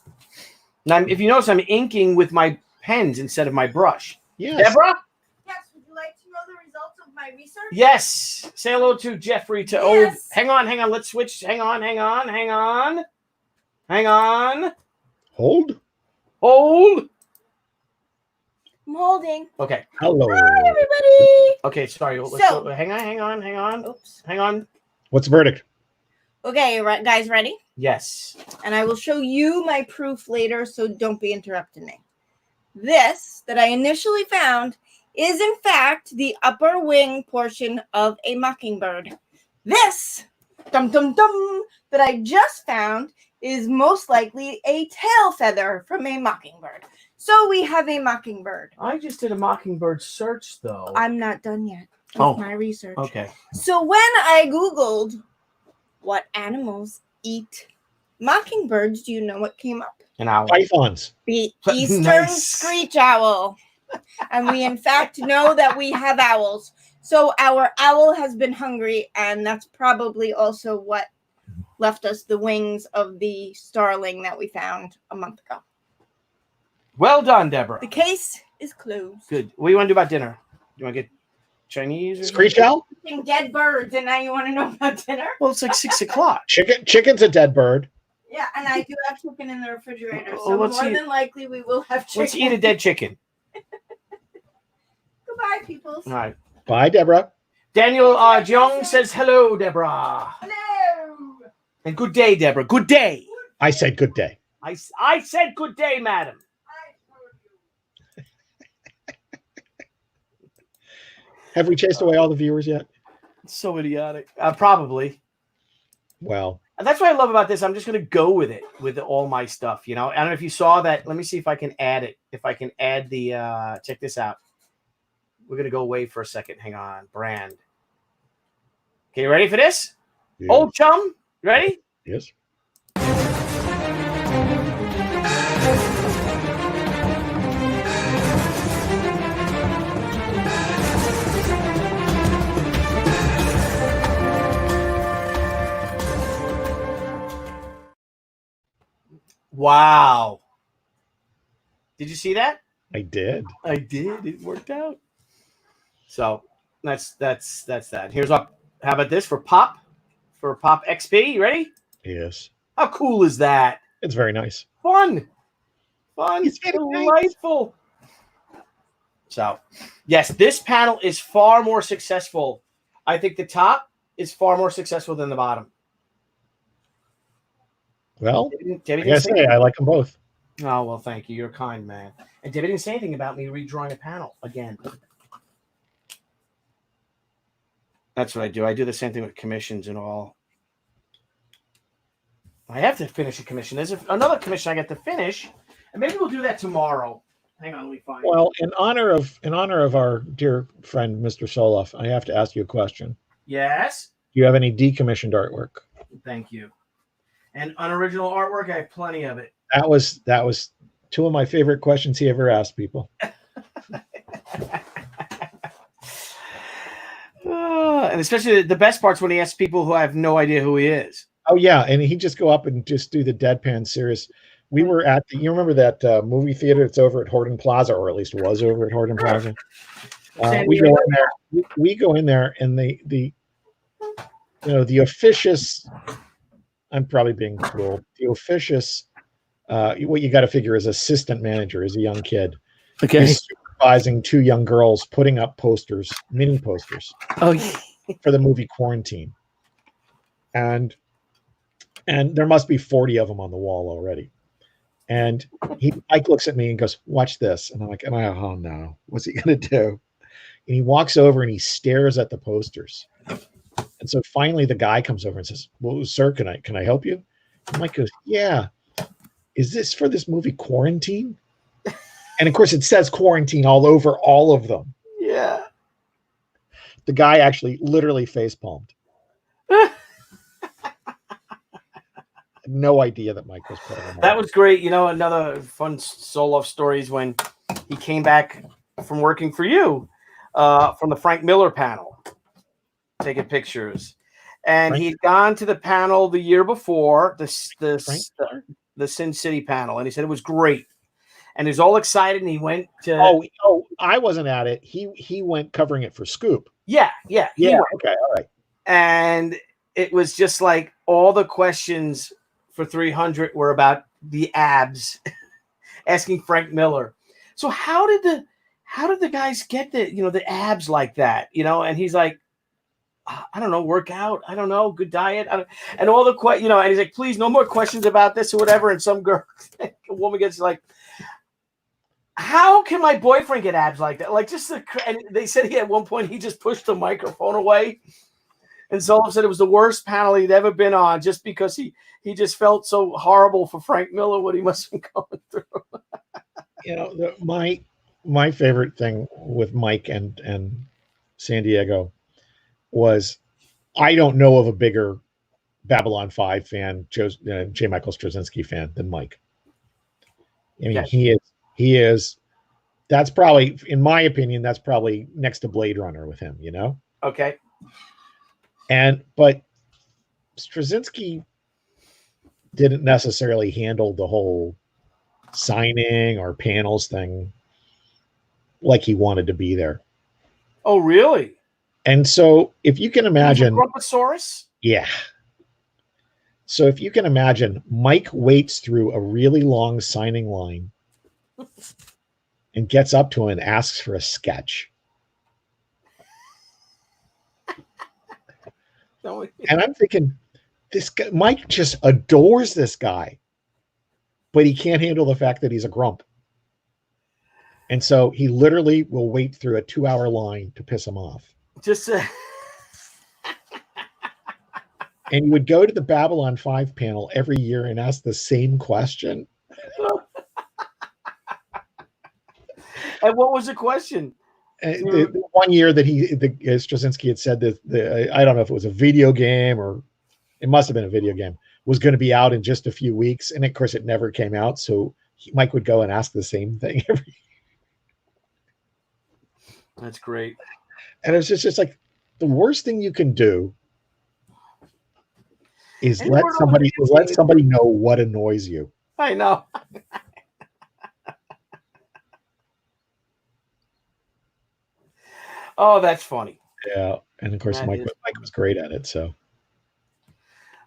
Now, if you notice, I'm inking with my pens instead of my brush. Yes. Deborah? Yes, would you like to know the results of my research? Yes. Say hello to Jeffrey. Yes. Hang on. Let's switch. Hang on. Hold. I'm holding. Okay. Hello. Hi, everybody. Okay, sorry. Hang on. Oops. Hang on. What's the verdict? Okay, guys, ready? Yes. And I will show you my proof later, so don't be interrupting me. This that I initially found is in fact the upper wing portion of a mockingbird. This that I just found is most likely a tail feather from a mockingbird. So we have a mockingbird. I just did a mockingbird search, though. I'm not done yet with Oh, my research. Okay. So when I Googled what animals eat mockingbirds, do you know what came up? An owl. Pythons. The eastern Nice. screech owl. And we in fact know that we have owls. So our owl has been hungry, and that's probably also what left us the wings of the starling that we found a month ago. Well done, Deborah. The case is closed. Good. What do you want to do about dinner? You want to get Chinese or Screech something? owl? Eating dead birds, and now you want to know about dinner? Well, it's like 6 o'clock. Chicken's a dead bird. Yeah, and I do have chicken in the refrigerator, Oh, so let's more eat- than likely we will have chicken. Let's eat a dead chicken. Goodbye, peoples. All right. Bye, Deborah. Daniel Jung says hello, Deborah. Hello. And good day, Deborah. Good day. I said good day. I said good day, madam. Have we chased away all the viewers yet? So idiotic. Probably. Well, And that's what I love about this. I'm just going to go with it, with all my stuff. You know, I don't know if you saw that. Let me see if I can add it. If I can add the, check this out. We're going to go away for a second. Hang on. Brand. Okay, you ready for this? yes. Old chum, ready? Yes. Wow. Did you see that? I did. I did. It worked out. So that's that. Here's what. How about this for Pop XP? You ready? Yes. How cool is that? It's very nice. Fun, It's very delightful. So, yes, this panel is far more successful. I think the top is far more successful than the bottom. Well, Debbie I gotta say, I like them both. Oh, well, thank you. You're a kind man. And Debbie didn't say anything about me redrawing a panel again. That's what I do. I do the same thing with commissions and all. I have to finish a commission. There's another commission I got to finish, and maybe we'll do that tomorrow. Hang on, let me find it. Well, in honor of our dear friend Mr. Soloff, I have to ask you a question. Yes. Do you have any decommissioned artwork? Thank you. And unoriginal artwork, I have plenty of it. That was two of my favorite questions he ever asked people. And especially the best part's when he asks people who have no idea who he is. Oh yeah, and he just go up and just do the deadpan serious. We were at you remember that movie theater that's over at Horton Plaza, or at least was over at Horton Plaza. We go in there. We go in there, and the officious. I'm probably being cruel. The officious. What you got to figure is assistant manager is a young kid. Okay. He's supervising two young girls putting up posters, mini posters. Oh, yeah. For the movie Quarantine, and there must be 40 of them on the wall already. And Mike looks at me and goes, "Watch this," and I'm like, "Oh no, what's he gonna do?" And he walks over and he stares at the posters. And so finally, the guy comes over and says, "Well, sir, can I help you?" And Mike goes, "Yeah. Is this for this movie Quarantine?" And of course, it says Quarantine all over all of them. Yeah. The guy actually literally face palmed. No idea that Mike was putting them on. That was great. You know, another fun Soloff story is when he came back from working for you from the Frank Miller panel, taking pictures. And he'd gone to the panel the year before, the Sin City panel, and he said it was great. And he was all excited, and he went to... Oh, I wasn't at it. He went covering it for Scoop. Yeah. Okay, all right. And it was just like all the questions for 300 were about the abs, asking Frank Miller. So how did the guys get the abs like that? And he's like, I don't know, work out. I don't know, good diet. And all the and he's like, please, no more questions about this or whatever. And some girl, a woman gets like, how can my boyfriend get abs like that? Like and they said at one point he just pushed the microphone away. And Zoloff said it was the worst panel he'd ever been on just because he just felt so horrible for Frank Miller, what he must have been going through. My favorite thing with Mike and San Diego was, I don't know of a bigger Babylon 5 fan, J. Michael Straczynski fan, than Mike. I mean, he is. That's probably, in my opinion, that's probably next to Blade Runner with him. Okay. But Straczynski didn't necessarily handle the whole signing or panels thing like he wanted to be there. Oh, really? And so if you can imagine, Grumposaurus? Yeah. So if you can imagine, Mike waits through a really long signing line and gets up to him and asks for a sketch. And I'm thinking, this guy, Mike just adores this guy, but he can't handle the fact that he's a grump. And so he literally will wait through a 2-hour line to piss him off. And he would go to the Babylon 5 panel every year and ask the same question. And what was the question? The one year that Straczynski had said that I don't know if it was a video game or it must have been a video game, was going to be out in just a few weeks. And of course it never came out. So Mike would go and ask the same thing every year. That's great. And it's just like, the worst thing you can do is let somebody know what annoys you. I know. Oh, that's funny. Yeah, and of course Mike was great at it. So,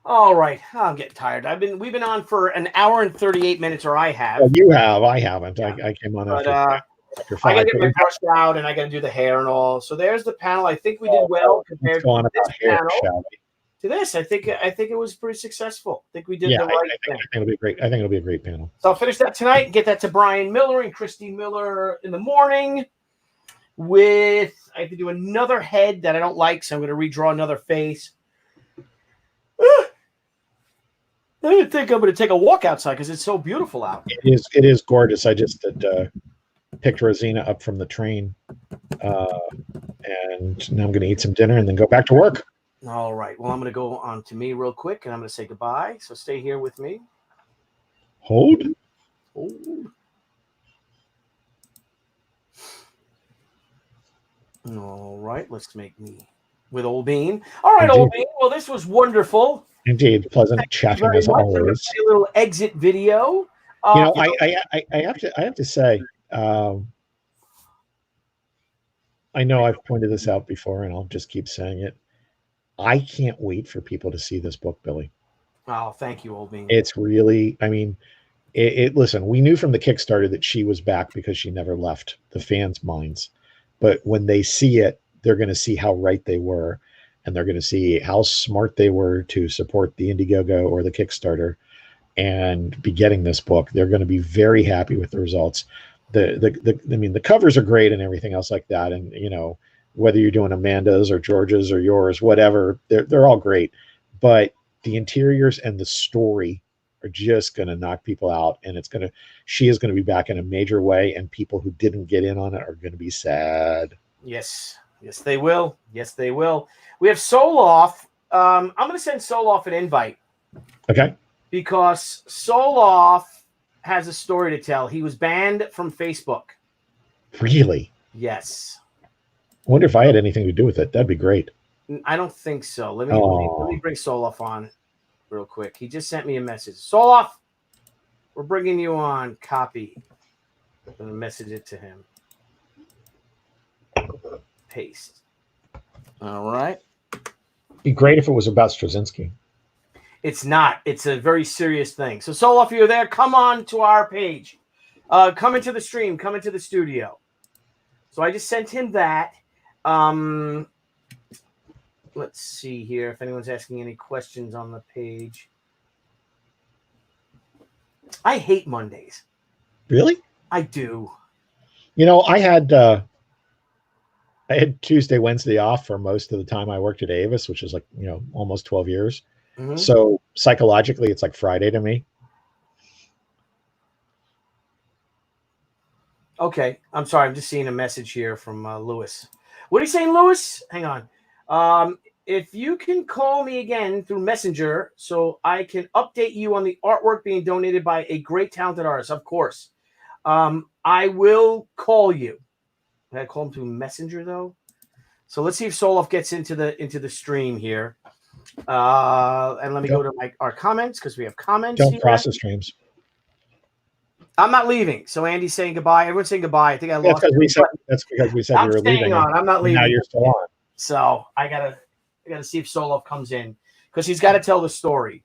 all right, I'm getting tired. We've been on for an hour and 38 minutes, or I have. Well, you have. I haven't. Yeah. I came on after 5. I gotta get my brush out, and I gotta do the hair and all. So there's the panel. I think we did well compared to this panel. To this, I think it was pretty successful. I think we did the right thing. I think it'll be great. I think it'll be a great panel. So I'll finish that tonight and get that to Brian Miller and Christy Miller in the morning. I have to do another head that I don't like, so I'm going to redraw another face. I think I'm going to take a walk outside because it's so beautiful out. It is gorgeous. I just picked Rosina up from the train, and now I'm going to eat some dinner and then go back to work. All right. Well, I'm going to go on to me real quick, and I'm going to say goodbye. So stay here with me. Hold. All right, let's make me with Old Bean. All right, Old Bean. Well, this was wonderful. Indeed, pleasant chatting as always. A little exit video. I have to say, I know I've pointed this out before, and I'll just keep saying it. I can't wait for people to see this book, Billy. Oh, thank you, Old Bean. It's really, I mean, listen, we knew from the Kickstarter that she was back because she never left the fans' minds. But when they see it, they're going to see how right they were, and they're going to see how smart they were to support the Indiegogo or the Kickstarter and be getting this book. They're going to be very happy with the results. The covers are great and everything else like that. And, whether you're doing Amanda's or George's or yours, whatever, they're all great. But the interiors and the story are just going to knock people out, and she is going to be back in a major way, and people who didn't get in on it are going to be sad. Yes, they will. Yes, they will. We have Soloff. I'm going to send Soloff an invite. Okay. Because Soloff has a story to tell. He was banned from Facebook. Really? Yes. I wonder if I had anything to do with it. That'd be great. I don't think so. Let me bring Soloff on real quick. He just sent me a message. Soloff, we're bringing you on. Copy. I'm going to message it to him. Paste. All right. Be great if it was about Straczynski. It's not. It's a very serious thing. So Soloff, you're there. Come on to our page. Come into the stream. Come into the studio. So I just sent him that. Let's see here if anyone's asking any questions on the page. I hate Mondays. Really? I do. You know, I had Tuesday, Wednesday off for most of the time I worked at Avis, which is like, almost 12 years. Mhm. So psychologically, it's like Friday to me. Okay, I'm sorry. I'm just seeing a message here from Lewis. What are you saying, Lewis? Hang on. If you can call me again through Messenger so I can update you on the artwork being donated by a great talented artist, of course. I will call you. Can I call him through Messenger though? So let's see if Soloff gets into the stream here. And let me go to our comments because we have comments. Don't here. process streams. I'm not leaving. So Andy's saying goodbye. Everyone's saying goodbye. I think I lost. That's because we said I'm you were staying leaving. on. I'm not leaving. Now you're still on. So I gotta see if Soloff comes in because he's got to tell the story.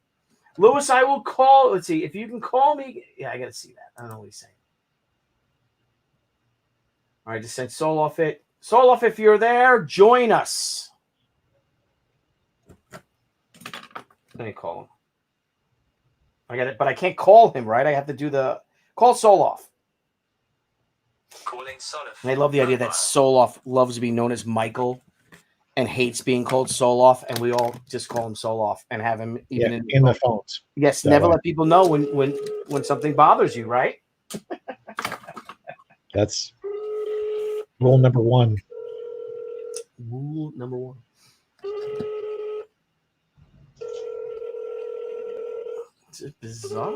Lewis, I will call. Let's see if you can call me. Yeah, I gotta see that. I don't know what he's saying. All right, just sent Soloff it. Soloff, if you're there, join us. Let me call him. I got it, but I can't call him, right? I have to do the call Soloff. Calling Soloff. And I love the idea that Soloff loves being known as Michael and hates being called Soloff, and we all just call him Soloff and have him even in the phones. Yes, never let people know when something bothers you, right? That's rule number one. Rule number one. It's bizarre.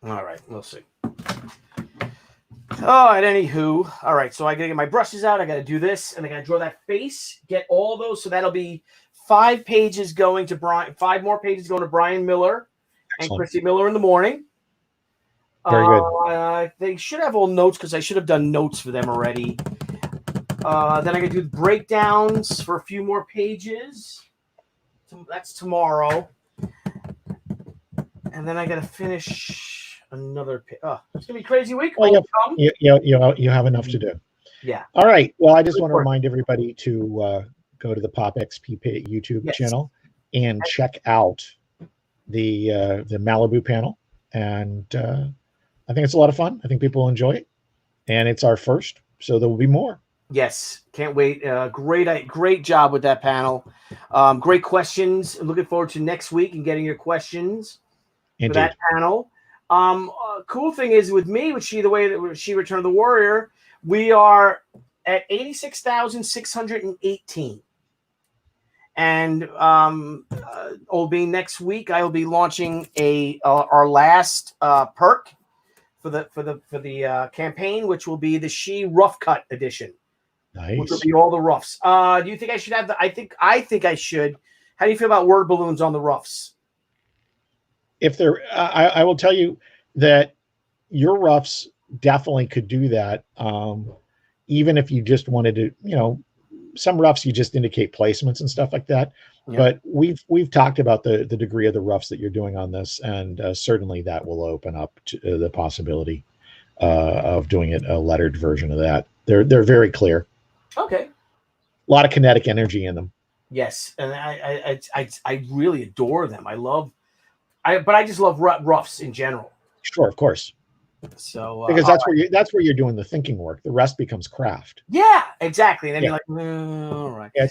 All right, we'll see. All right, anywho. All right, so I got to get my brushes out. I got to do this, and I got to draw that face, get all those. So that'll be 5 pages going to Brian, 5 more pages going to Brian Miller and Christy Miller in the morning. Very good. They should have all notes because I should have done notes for them already. Then I got to do the breakdowns for a few more pages. That's tomorrow. And then I got to finish another. It's gonna be a crazy week. Well, you have enough to do. Yeah. All right. Well, I just want to remind everybody to go to the Pop XP YouTube channel and check out the Malibu panel. And I think it's a lot of fun. I think people will enjoy it. And it's our first, so there will be more. Yes, can't wait. Great job with that panel. Great questions. Looking forward to next week and getting your questions for that panel. Cool thing is with me, with She the Way that She Return of the Warrior, we are at 86,618. And Old Bean, next week I will be launching our last perk for the campaign, which will be the She Rough Cut edition. Nice. Which will be all the roughs. Do you think I should have the? I think I should. How do you feel about word balloons on the roughs? If they're, I will tell you that your roughs definitely could do that. Even if you just wanted to, some roughs you just indicate placements and stuff like that. Yeah. But we've talked about the degree of the roughs that you're doing on this, and certainly that will open up to the possibility of doing it a lettered version of that. They're very clear. Okay. A lot of kinetic energy in them. Yes, and I really adore them. But I just love roughs in general. Sure, of course. So because that's where you're doing the thinking work. The rest becomes craft. Yeah, exactly. And then you're like, all right. Yeah,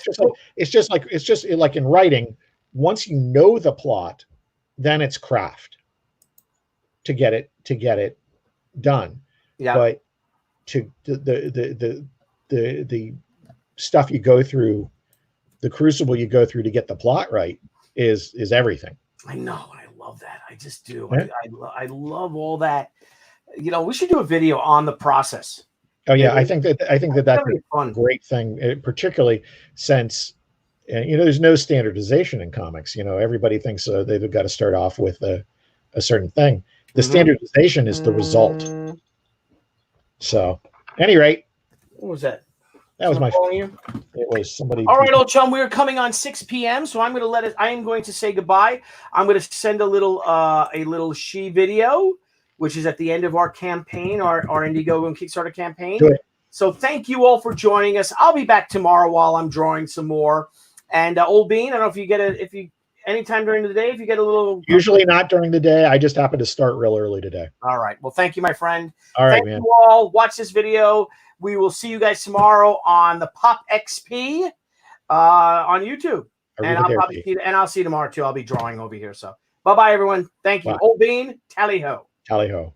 it's just like in writing. Once you know the plot, then it's craft to get it done. Yeah. But to the stuff you go through, the crucible you go through to get the plot right is everything. I know, and I love that. I just do. Yeah. I love all that. We should do a video on the process. Oh yeah, I think that's a great thing, particularly since there's no standardization in comics. Everybody thinks they've got to start off with a certain thing. The standardization is the result. So, at any rate, what was that? That was my calling you. It was somebody. All right, old chum. We are coming on 6 p.m. So I'm going to I am going to say goodbye. I'm going to send a little She video, which is at the end of our campaign, our Indiegogo and Kickstarter campaign. Good. So thank you all for joining us. I'll be back tomorrow while I'm drawing some more. And Old Bean, I don't know if you anytime during the day if you get a little. Usually not during the day. I just happen to start real early today. All right. Well, thank you, my friend. All right, Thank man. you all. Watch this video. We will see you guys tomorrow on the Pop XP on YouTube. And I'll see you tomorrow too. I'll be drawing over here. So bye-bye, everyone. Thank you. Bye. Old Bean, tally ho. Tally ho.